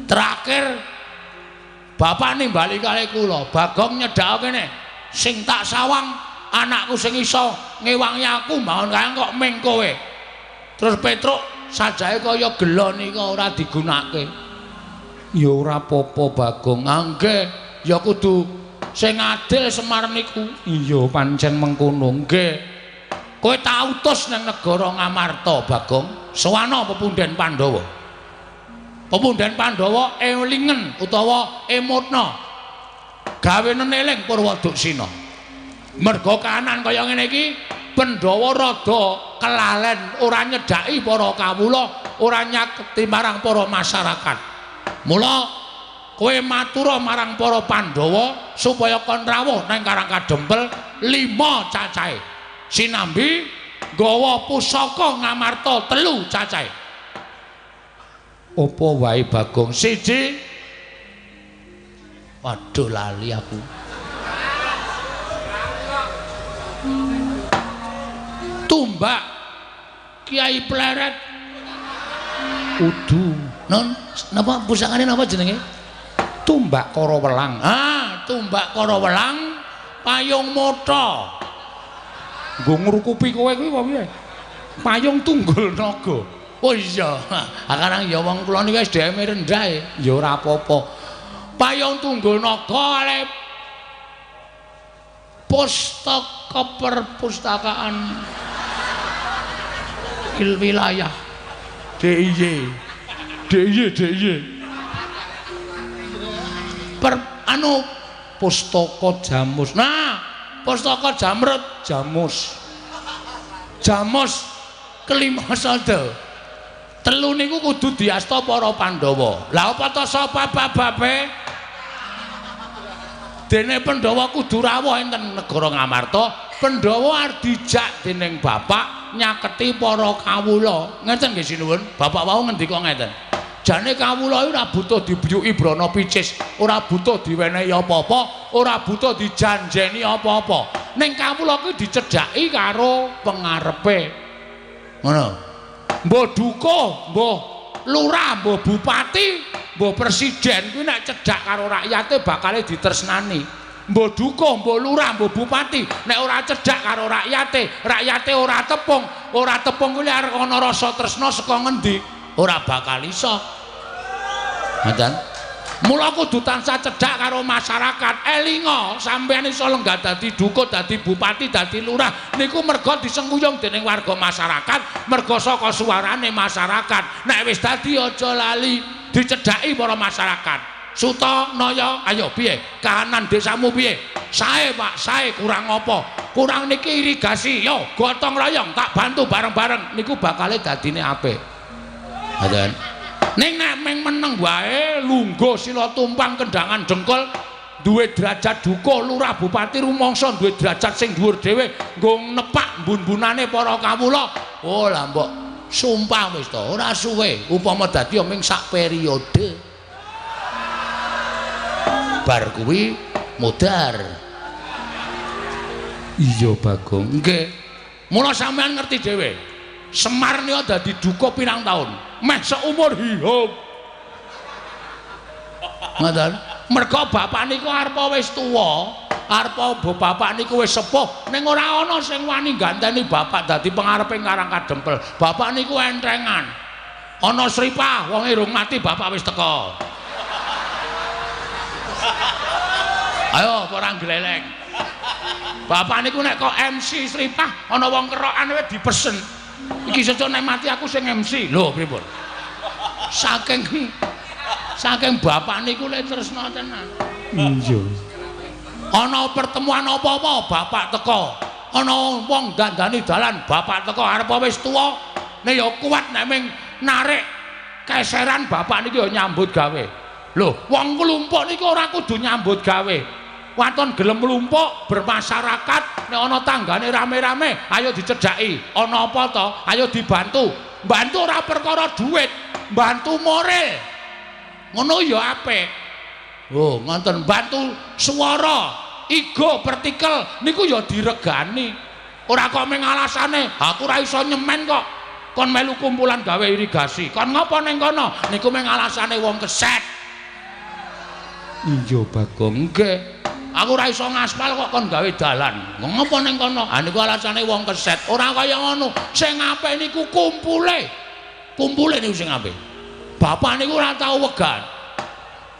terakhir bapak nimbali kali kula, Bagong nyedhak kene. Sing tak sawang anakku sing iso ngewangi aku mawon kae kok ming kowe. Terus Petruk sajake kaya gelo nika ora digunakake. Ya ora apa-apa Bagong, nggih ya kudu sing adil Semar niku. Iya pancen mengkono nggih. Kowe tak utus nang negara Ngamarta Bagong, sowana pepundhen Pandhawa. Pepundhen Pandhawa elingen utawa emutna gawe neneling Purwoduksina. Merga kahanan kaya ngene iki Pandhawa rada kelalen ora nyedhaki para kawula, ora nyaketi marang para masyarakat. Mula kowe matura marang para Pandhawa supaya kon rawuh nang Karang Kadempel 5 cacahe. Sinambi nggawa pusaka Ngamarta 3 cacahe. Apa wae Bagong? Siji. Waduh lali aku. Tumbak Kiai Pleret. Udu. Non, napa pusakane napa jenenge? Tumbak Karawelang. Ah, Tumbak Karawelang payung motha. Nggo ngrukupi kowe kuwi apa piye? Payung tunggul naga. Oh iya, akarang ya wong kula niki SDM rendah e. Ya ora apa-apa. Payung tunggul naga kali pustaka perpustakaan wilayah DIY. Pustaka Jamus. Nah, pustaka Jamrut Jamus kelima sada. 3 niku kudu diasta para Pandhawa. Lah apa to sapa bababe? Dene Pandhawa kudu rawuh enten negara Ngamarta, Pandhawa arep dijak dening bapak nyaketi para kawula. Ngeten nggih sinuwun. Bapak wau ngendika ngeten. Jane kawula ora butuh dibuyuki brana picis, ora butuh diwenehi apa-apa, ora butuh dijanjeni apa-apa. Ning kawula kuwi dicedhaki karo pengarepe. Ngono. Mbah dukuh, mbah lurah, mbah bupati, mbah presiden kuwi nek cedhak karo rakyate bakale ditresnani. Mbah dukuh, mbah lurah, mbah bupati nek ora cedhak karo rakyate ora tepung kuwi arep ana rasa tresna saka ngendi? Ora bakal iso. Ngoten. Mula kudu tansah cedhak karo masyarakat. Elinga sampeyan iso lenggah dadi dukuh, dadi bupati, dadi lurah niku merga disengkuyung dening warga masyarakat, merga saka suarane masyarakat. Nek wis dadi aja lali dicedhaki para masyarakat. Suta Naya, ayo piye? Kahanan desamu piye? Sae Pak, sae kurang apa? Kurang niki irigasi. Yo gotong royong tak bantu bareng-bareng niku bakale dadine apik. Ngoten. Ning nek meng meneng wae lungguh sila tumpang kendangan jengkol duwe derajat dukuh lurah bupati rumangsa duwe derajat sing dhuwur dhewe nggo nepak mbun-bunane para kawula. Oh lah mbok sumpah wis to ora suwe upama dadi ming sak periode. Bar kuwi modar. Iya Bagong. Nggih. Mula sampean ngerti dhewe. Semar niku dadi dukuh pirang taun? Meh seumur hidup. Ngoten. Merga bapak niku arepa wis tuwa, arepa bapak niku wis sepuh, ning ora ana sing wani ganteni bapak dadi pengarepe Karang Kadempel. Bapak niku entrengan. Ana sripah wong irung mati bapak wis teko. Ayo ora gleleng. Bapak niku nek kok MC sripah ana wong kerokan wis dipesen. Iki sesuk nek mati aku sing MC. Lho pripun? Saking Saking bapak niku le tresna tenan. Iya. Ana pertemuan apa-apa bapak teko. Ana wong dandani dalan bapak teko arep wis tuwa. Nek ya kuat nek ming narik keseran bapak niki ya nyambut gawe. Lho, wong klumpuk niku ora kudu nyambut gawe. Waton gelem mlumpuk bermasyarakat nek ana tanggane rame-rame ayo dicedhaki. Ana apa to? Ayo dibantu. Bantu ora perkara duit, bantu moral. Ngono ya apik. Oh, ngoten bantu swara, ego, partikel niku ya diregani. Ora kok ming alasane, aku ora iso nyemen kok. Kon melu kumpulan gawe irigasi. Kon ngopo ning kono? Niku ming alasane wong keset. Iya, Bagong. Nggih. Aku ora iso ngaspal kok kon gawe dalan. Ngopo ning kono? Ah niku alasane wong keset. Ora kaya ngono. Sing apik niku kumpule. Kumpule niku sing apik. Bapak niku ora tau wegan.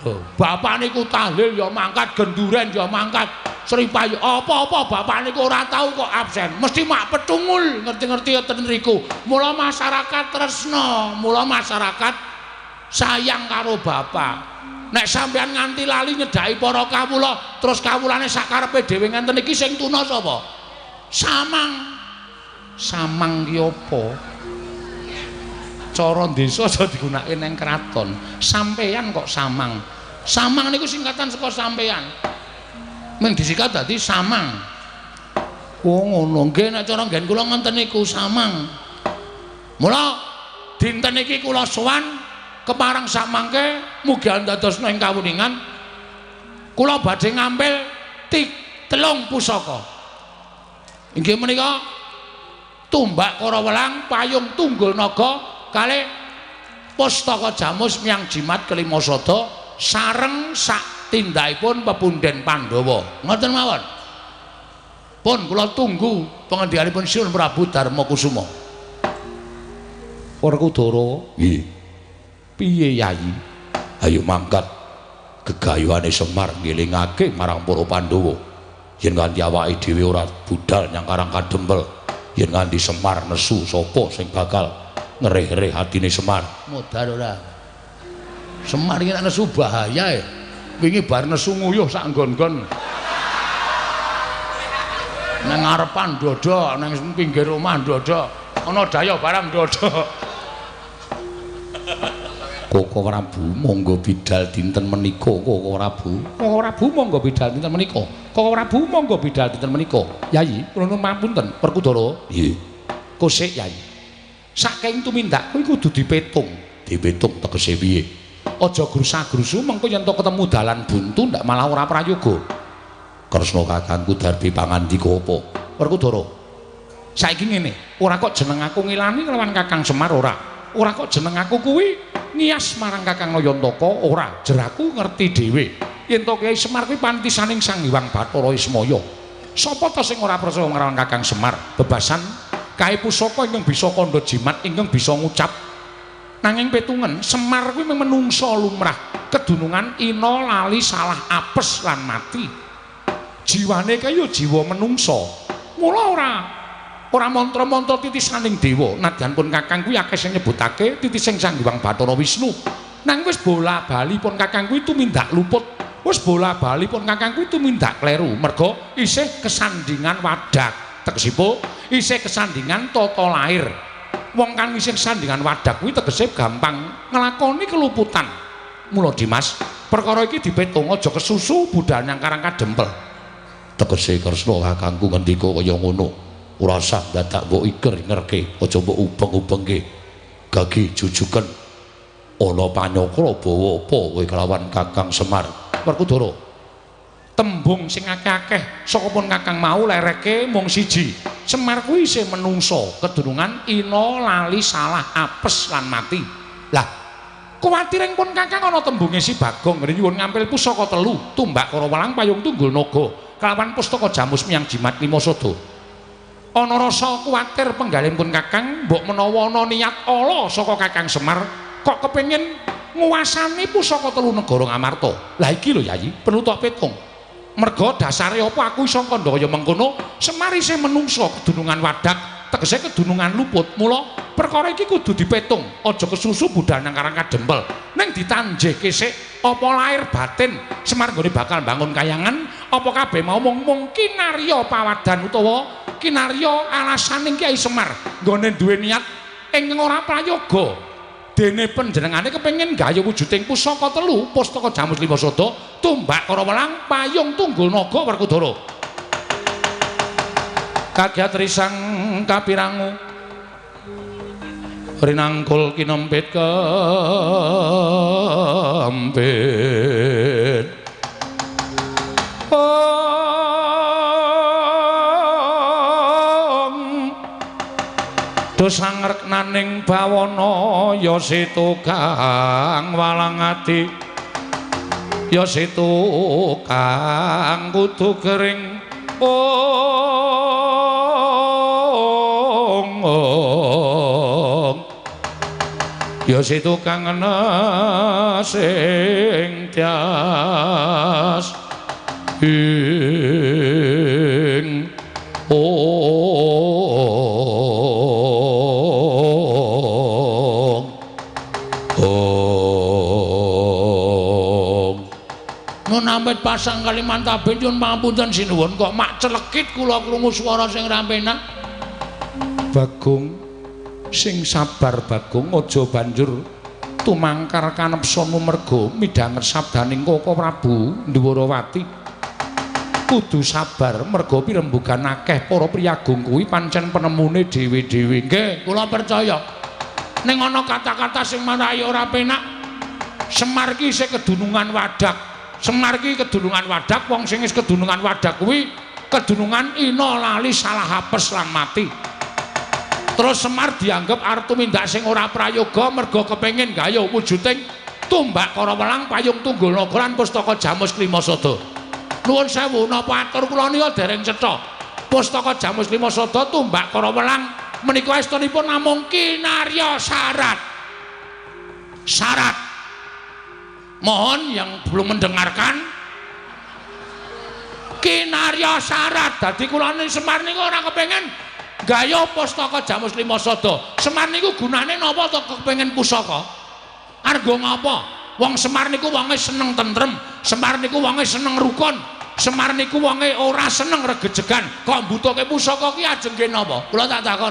Oh, bapak niku tahlil ya mangkat, genduren ya mangkat, sripayu apa-apa bapak niku ora tau kok absen. Mesti mak petungul, ngerti-ngerti ten riku. Mula masyarakat tresna, mula masyarakat sayang karo bapak. Nek sampean nganti lali nyedhaki para kawula, terus kawulane sakarepe dhewe ngenten iki sing tuna sapa? Samang. Samang ki apa? Cara desa aja digunakake ning kraton. Sampeyan kok samang. Samang niku singkatan saka sampeyan. Mung disikat dadi samang. Oh ngono. Nggih nek cara nggen kula ngenten niku samang. Mula dinten iki kula sowan kepareng samangke mugi andadosna ing kawuningan kula badhe ngambil 3 pusaka. Inggih menika tumbak kara welang, payung tunggul naga kalih pustaka jamus miyang jimat kelima sada sareng sak tindhaipun pepunden Pandhawa. Ngoten mawon. Pun kula tunggu pangendikanipun Sinuhun Prabu Darmakusuma. Werkudara. Nggih. Piye Yayi? Ayo mangkat gegayuhane Semar ngelingake marang para Pandhawa. Yen nganti awake dhewe ora budal nyang Karang Kadempel, yen nganti Semar nesu sapa sing bakal ngereh-reh atine Semar. Modal ora. Semar iki nek nesu bahaya ya. Wingi bar nesu nguyuh sak nggon-nggon. Nang ngarepan ndodok, nang pinggir omah ndodok. Ana daya barang ndodok. Koko Prabu monggo bidal dinten menika. Koko Prabu. Koko Prabu monggo bidal dinten menika. Koko Prabu monggo bidal dinten menika. Yayi, kula nuwun pamunten, Werkudara. Nggih. Kosek Yayi. Saking tumindak kuwi kudu dipetung. Dipetung tegese piye? Aja grusa-grusu mengko yen to ketemu dalan buntu ndak malah ora prayoga. Kresna kakangku darbi pangandika apa? Werkudara. Saiki ngene, ora kok jeneng aku ngilani kelawan Kakang Semar ora. Ora kok jeneng aku kuwi ngias marang Kakang Nayantaka ora. Jeraku ngerti dhewe. Yen to Kyai Semar kuwi pantisaning Sang Hyang Bathara Ismaya. Sapa to sing ora percaya marang Kakang Semar? Bebasan kae pusaka ingkang bisa kandha jimat ingkang bisa ngucap. Nanging petungen Semar kuwi menungsa lumrah, kedunungan ina lali salah apes lan mati. Jiwane kaya jiwa menungsa. Mula ora mantra-mantra titisaning dewa. Nadyan pun Kakang kuwi akeh sing nyebutake titising Sang Hyang Bathara Wisnu. Nang wis bola-bali pun Kakang kuwi tumindak luput. Wis bola-bali pun Kakang kuwi tumindak kleru. Merga isih kesandingan wadak. Tegesipun isih kesandingan tata lair. Wong kang isih kesandingan wadak kuwi tegese gampang nglakoni keluputan. Mula Dimas, perkara iki dipetung aja kesusu budal nang Karang Kadempel. Tegese Kresna kakangku ngendika kaya ngono. Ora usah dadak mbok iker-ingerke, aja mbok ubeng-ubengke. Gagi jujuken ana panyakra bawa apa kowe kelawan Kakang Semar. Werkudara. Tembung sing akeh-akeh saka pun Kakang mau lereke mung siji. Semar kuwi isih menungso, kedunungan ina lali salah apes lan mati. Lah, kuwatiring pun Kakang ana tembunge si Bagong nyuwun ngampil pusaka 3, tumbak kara welang payung tunggul naga, kelawan pustaka jamus miyang jimat 5 sada. Ana rasa kuwatir penggalipun Kakang mbok menawa ana niat ala saka Kakang Semar kok kepengin nguwasani pusaka 3 negara Ngamarta. Lah iki lho Yayi, perlu tok petung. Merga dasare apa aku iso kandha kaya mengkono, Semar isih menungsa kedunungan wadak, tegese kedunungan luput. Mula perkara iki kudu dipetung, aja kesusu budal nang karang kadempel. Ning ditanjihke sik apa lahir batin Semar nggone bakal bangun kayangan, apa kabeh mau mung kinarya pawadan utawa kinarya alasaning Kyai Semar nggone duwe niat ing ora prayoga. Dene panjenengane kepengin gaya wujuding pusaka telu, Pustaka Jamus Lima Sada, Tumbak Kara Welang, Payung Tunggul Naga Werkudara. Kagiat risang kapirangu rinangkul kinempit kempit dosang reknaning bawana ya setu kang walang ati ya setu kang kudu kering ya situ kang ana sing tias ing Nunampet pasang Kalimantaben nyuwun pangapunten sinuwun kok mak celekit kula krungu swara sing rampena. Bagong sing sabar Bagong aja banjur tumangkar kanepsana merga midhanget sabdaning Koko Prabu Ndwarawati. Kudu sabar merga pirembugan akeh para priyagung kuwi pancen penemune dhewe-dhewe. Nggih, kula percaya. Ning ana kata-kata sing marahi ora penak. Semar ki isih kedunungan Wadak. Semar ki kedunungan Wadak, wong sing wis kedunungan Wadak kuwi kedunungan ina lali salah hapes lan mati. Terus Semar dianggep arep tumindak sing ora prayoga merga kepengin gaya wujuding Tumbak Kara Welang, Payung Tunggul Naga lan Pustaka Jamus Lima Sada. Nuwun sewu napa atur kula nika dereng cetha. Pustaka Jamus Lima Sada, Tumbak Kara Welang menika estunipun namung kinarya syarat. Syarat. Mohon yang belum mendengarkan kinarya syarat. Dadi kula Semar niku ora kepengin gaya Pustaka Jamus Lima Sada. Semar niku gunane napa to kepengin pusaka? Arga ngapa? Wong Semar niku wonge seneng tentrem, Semar niku wonge seneng rukun, Semar niku wonge ora seneng regejegan. Kok mbutuhke pusaka ki ajeng napa? Kula tak takon.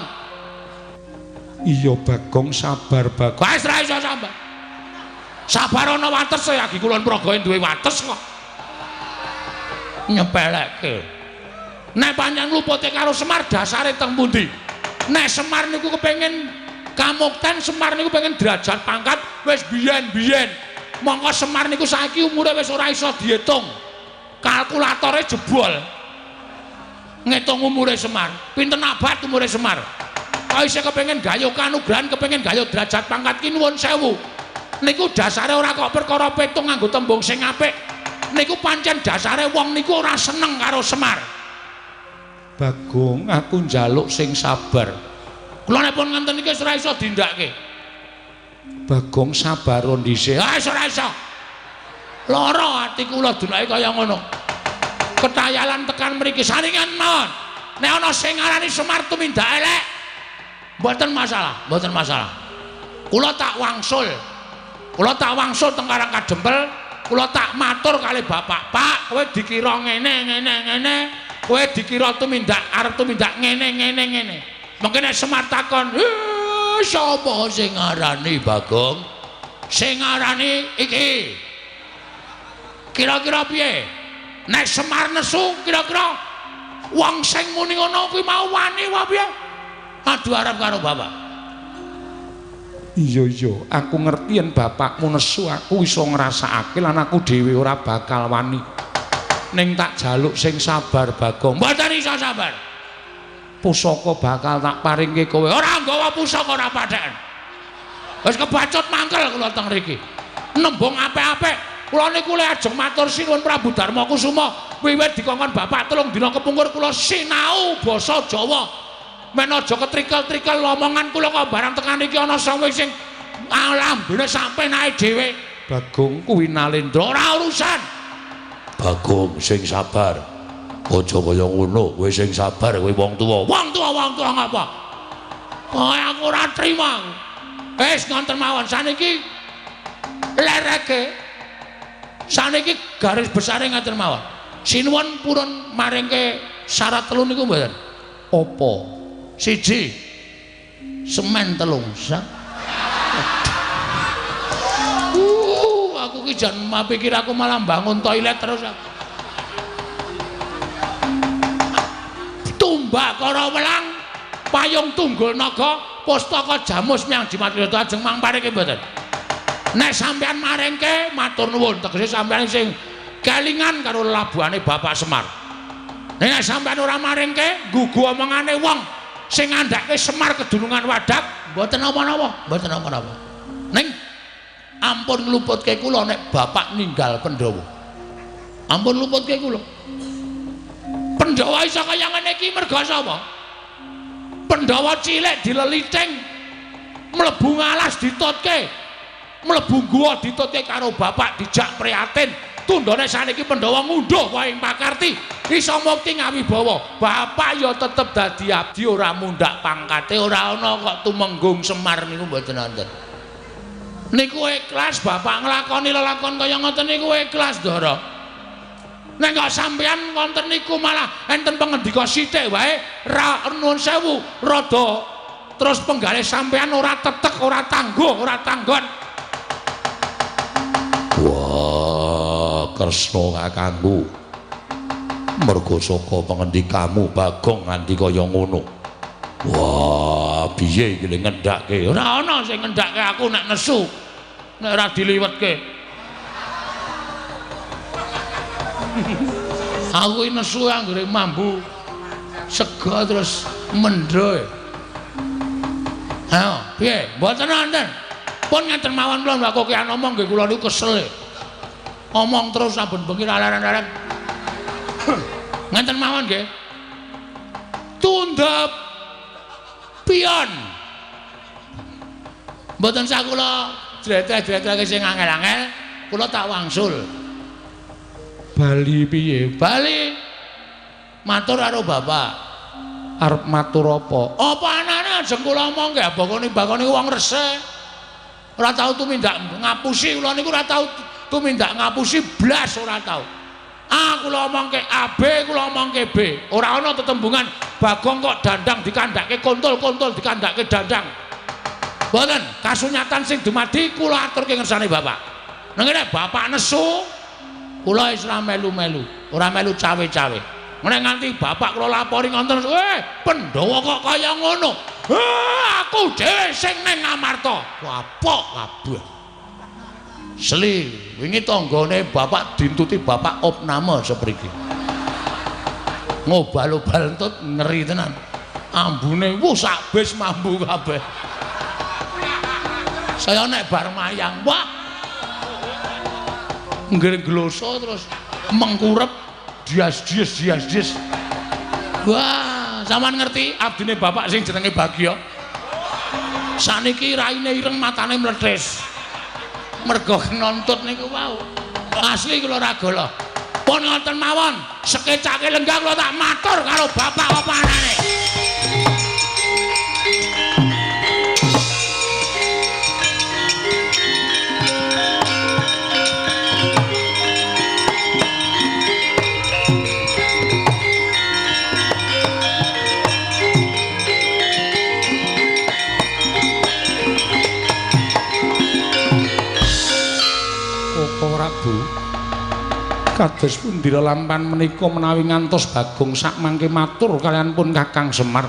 Iya Bagong sabar Bagong. Wis ra iso sabar. Sabar ana wates ya iki kula pragae duwe wates kok. Nyepelekke. Nek pancen lupute karo Semar dasare teng pundi? Nek Semar niku kepengin kamukten, Semar niku pengen derajat pangkat wis biyen-biyen. Mongko Semar niku saiki umure wis ora iso diitung. Kalkulatore jebol. Ngitung umure Semar. Pinten abad umure Semar? Kok isih kepengin gaya kanugrahan, kepengin gaya derajat pangkat ki nuwun sewu. Niku dasare ora kok perkara petung nganggo tembung sing apik. Niku pancen dasare wong niku ora seneng karo Semar. Bagong, aku njaluk sing sabar. Kula nek pun ngenten iki ora iso dindakke. Bagong sabar dhisik. Ah ora iso. Lara ati kula dunake kaya ngono. Ketayalan tekan mriki saringan mawon. Nek ana sing ngarani Semar tumindak elek, mboten masalah, mboten masalah. Kula tak wangsul. Kula tak wangsul teng Karang Kadempel, kula tak matur kali bapak, "Pak, kowe dikira ngene. Kowe dikira tumindak arep tumindak ngene. Mungkin nek Semar takon, sapa sing ngarani Bagong? Sing ngarani iki. Kira-kira piye? Nek Semar nesu kira-kira wong sing muni ngono kuwi mau wani wae piye? Adu arep karo bapak. Iya, aku ngerti yen bapakmu nesu aku iso ngrasakake lan aku dhewe ora bakal wani. Ning tak jaluk sing sabar Bagong. Mboten iso sabar. Pusaka bakal tak paringke kowe. Ora nggawa pusaka ora padhaan. Wis kebacut mangkel kula teng mriki. Nembung apik-apik. Kula niku le ajeng matur sinuwun Prabu Darmakusuma. Wiwit dikongkon bapak 3 dina kepungkur kula sinau basa Jawa. Men aja ketrikel-trikel omongan kula kok barang tekan iki ana sing alambene sampe naik dhewe. Bagong kuwi Nalendra ora urusan. Bagong sing sabar. Aja kaya ngono, kowe sing sabar kowe wong tuwa. Wong tuwa ngapa? Aku ora trima. Wis ngonten mawon saniki lereke. Saniki garis besare ngaten mawon. Sinuwun purun maringke syarat 3 niku mboten. Apa? 1 semen 3 sak. Aku ki jan mapikir aku malah bangun toilet terus. Tumbakara welang payung tunggul naga pustaka jamus miyang Dimatridata ajeng mangpareke mboten. Nek sampean maringke matur nuwun tegese sampean sing kelingan karo labuhane Bapak Semar. Nek sampean ora maringke gugu omongane wong sing ngandhake Semar kedulungan Wadak mboten apa-apa, mboten apa-apa. Ning ampun ngluputke kula nek Bapak ninggal Pandhawa. Ampun ngluputke kula. Pandhawa iso kaya ngene iki merga sapa? Pandhawa cilik dileliting mlebu ngalas ditutke, mlebu guwa ditutke karo bapak dijak prihatin. Tundhone saniki Pandhawa ngunduh wae ing pakarti iso mukti ngawibawa. Bapak ya tetep dadi abdi ora mundhak pangkate, ora ana kok tumenggung Semar niku mboten wonten. Niku ikhlas bapak nglakoni lelakon kaya ngoten niku ikhlas Ndara. Nek kok sampeyan wonten niku malah enten pangendika sithik wae ra nuwun sewu rada terus penggalih sampeyan ora tetek, ora tangguh, ora tanggon. Wah, Kresna kakangku. Mergo saka pangendikamu Bagong nganti kaya ngono. Wah, piye iki ngendhake? Ora ana sing ngendhake aku nek nesu. Nek ora diliwetke. Aku iki nesu anggere mambu sega terus mendho. Ayo, piye? Mboten wonten. Pun ngeten mawon kula mbak kokean omong nggih kula niku kesel. Omong terus saben bengi laren-laren. Ngeten mawon nggih. Tundhep pion. Mboten sak kula dretek-dretek sing angel-angel, kula tak wangsul. Bali piye? Bali matur karo bapak. Arep matur apa? Apa anane ajeng kula omong nggih bakoni wong resik. Ora tau tumindak ngapusi kula niku ora tau tumindak ngapusi blas ora tau. A kula omongke A, B kula omongke B. Ora ana tetembungan Bagong kok dandang dikandhake kontul-kontul dikandhake dandang. Mboten, kasunyatan sing dumadi kula aturke ngersane bapak. Nang ngene bapak nesu kula wis ora melu-melu, ora melu cawe-cawe. Nek nganti bapak kula lapori ngonten, Pandhawa kok kaya ngono. Aku dhewe sing ning Ngamarta. Kapok kabeh. Sli, wingi tanggane bapak dintuti bapak opname sepriki. Ngobal-obal entut ngeri tenan. Ambune sak bis mambu kabeh. Saya nek bar mayang, wah. Nggloso terus mengkurep dias. Wah, sampean ngerti abdine bapak sing jenenge Bagya. Saniki raine ireng matane mlethis. Mergo nontut niku wau. Asli kula ora golo. Pun ngoten mawon, sekecake lenggah kula tak matur karo bapak apa anane. Kados pundi lampahan menika menawi ngantos Bagong sak mangke matur kalian pun Kakang Semar.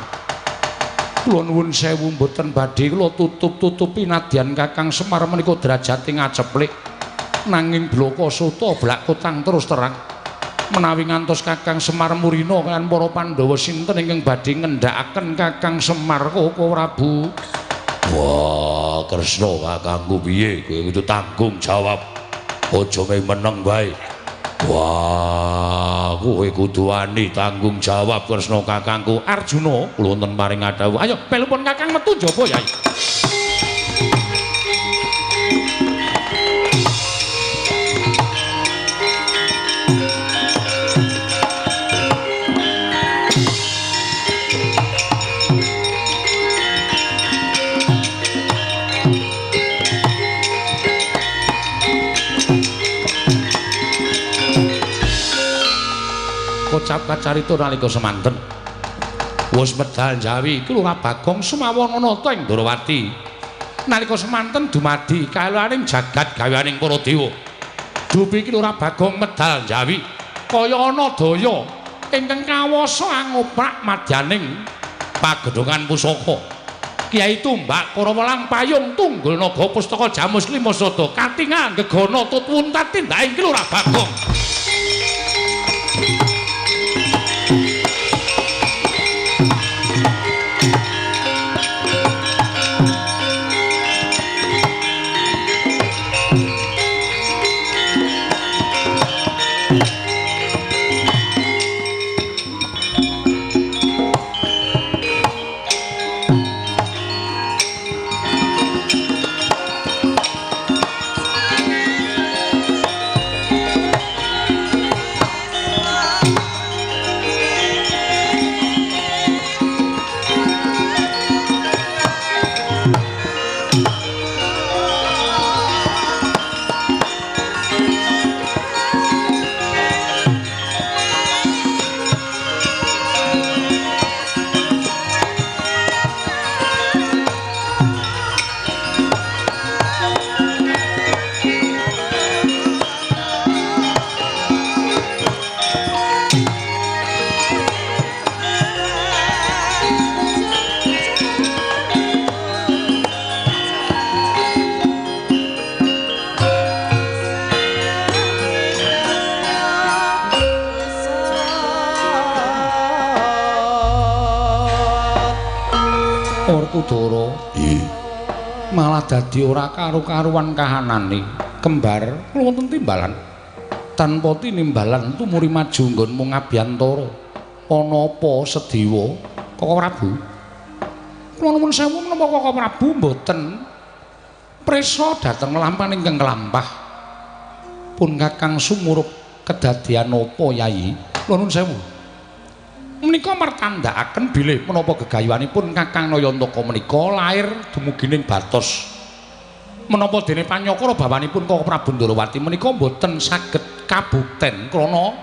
Kula nuwun sewu mboten badhe kula tutup-tutupi nadyan Kakang Semar menika derajate ngaceplik. Nanging bloko soto blak kotang terus terang. Menawi ngantos Kakang Semar murina kalian para Pandhawa sinten ingkang badhe ngendhakaken Kakang Semar Koko Prabu. Wah, Kresna kakangku piye kowe kudu tanggung jawab. Aja meneng wae. Wah, kowe kudu wani tanggung jawab Kresna kakangku. Arjuna kula wonten maring adhawuh. Ayo pelupun Kakang metu njaba Yai. kecap kacarita nalika semanten. Wis medal Jawi iki Lurah Bagong sumawon ana ta ing Ndrawati. Nalika semanten dumadi kaelaning jagat gaweaning para dewa. Dupi iki Lurah Bagong medal Jawi kaya ana daya ingkang kawasa angoprak madyaning pagedhongan pusaka. Kyai Tumbak Karawelang Payung Tunggul Naga Pustaka Jamus Lima Sada katingal gegana tutwuntat tindake iki Lurah Bagong. Werkudara malah dadi ora karu-karuan kahanane kembar kula wonten timbalan tanpa tinimbalan tumuri maju nggonmu ngabiyantara ana apa Sedewa Koko Prabu kula nuwun sewu menapa Koko Prabu mboten prisa dhateng lampahan ingkang kelampah pun Kakang sumurup kedadian apa Yayi kula nuwun sewu menika martandhakaken bilih menapa gegayuhanipun Kakang Nayantaka menika lair dumugining batos menapa dene panyakara bawanipun Koko Prabu Ndrawati menika boten saged kabukten krana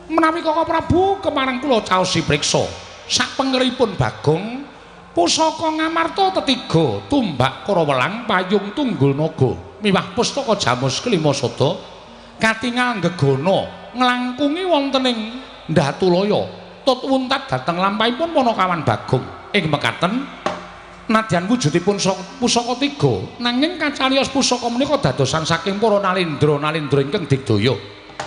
menawi Koko Prabu kemareng kula caosi priksa sapengeripun Bagong pusaka Ngamarta tetiga Tumbak Karawelang Payung Tunggul Naga miwah Pustaka Jamus Kelima Sada katingal gegana nglangkungi wonten ing Ndatulaya tutwuntat dhateng lampahipun Panakawan Bagong ing mekaten nadyan wujudipun pusaka tiga nanging kacarios pusaka menika dadosan saking para nalindra ingkang digdaya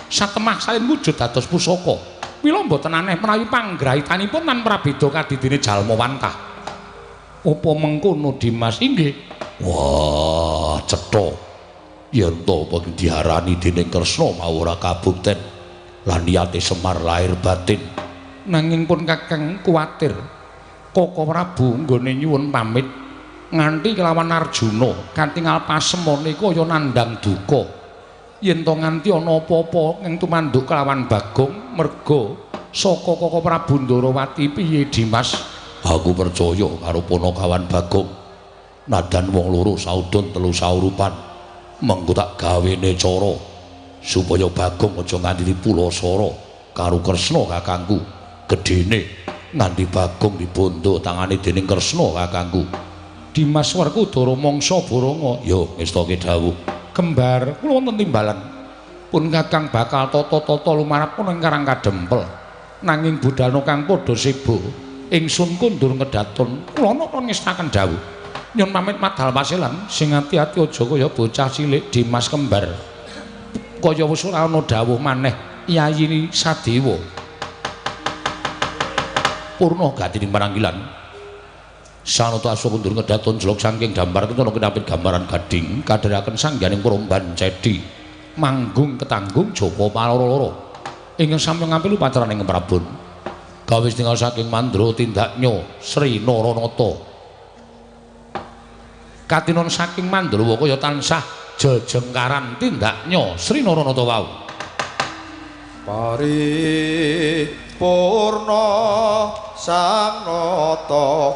satemah salin wujud dados pusaka mila mboten aneh menawi panggrahitanipun lan prabéda kadidine jalma wantah apa mengkono Dimas inggih wah cetha yen to diarani dening Kresna mau ora kabukten lan niyate Semar lahir batin nanging pun Kakang kuwatir Koko Prabu nggone nyuwun pamit nganti kelawan Arjuna katingal pasemone kaya nandhang duka yen to nganti ana apa-apa ing tumanduk kelawan Bagong merga saka Koko Prabu Ndrawati piye Dimas aku percaya karo Panakawan Bagong nadan wong loro saudon telu saurupan mengko tak gawene cara supaya Bagong aja nganti pulasara karo Kresna kakangku gedene nganti Bagong dibondo tangane dening Kresna kakangku Dimas Werkudara mangsa Baranga ya ngestake dawuh kembar kula wonten timbalan pun Kakang bakal tata-tata lumarap ing Karang Kadempel nanging budalna kang padha sebo ingsun kundur ngedaton kula napa ngestaken dawuh nyun pamit madhal pasilan sing ati-ati aja kaya bocah cilik Dimas kembar kaya wis ora ana dawuh maneh Yayi Sadewa Purna gatining maranggilan sanata asa kundur ngedaton jelok saking dambar ketono kinapit gambaran gading kadharaken sangganing peromban cedhi manggung ketanggung Japa paloro-loro ingkang sami ngampil upacaraning Prabon gawis tinggal saking Mandra tindaknya Sri Naranata katinon saking Mandrawa kaya tansah jejengkaran tindaknya Sri Naranata wau paripurna sang nata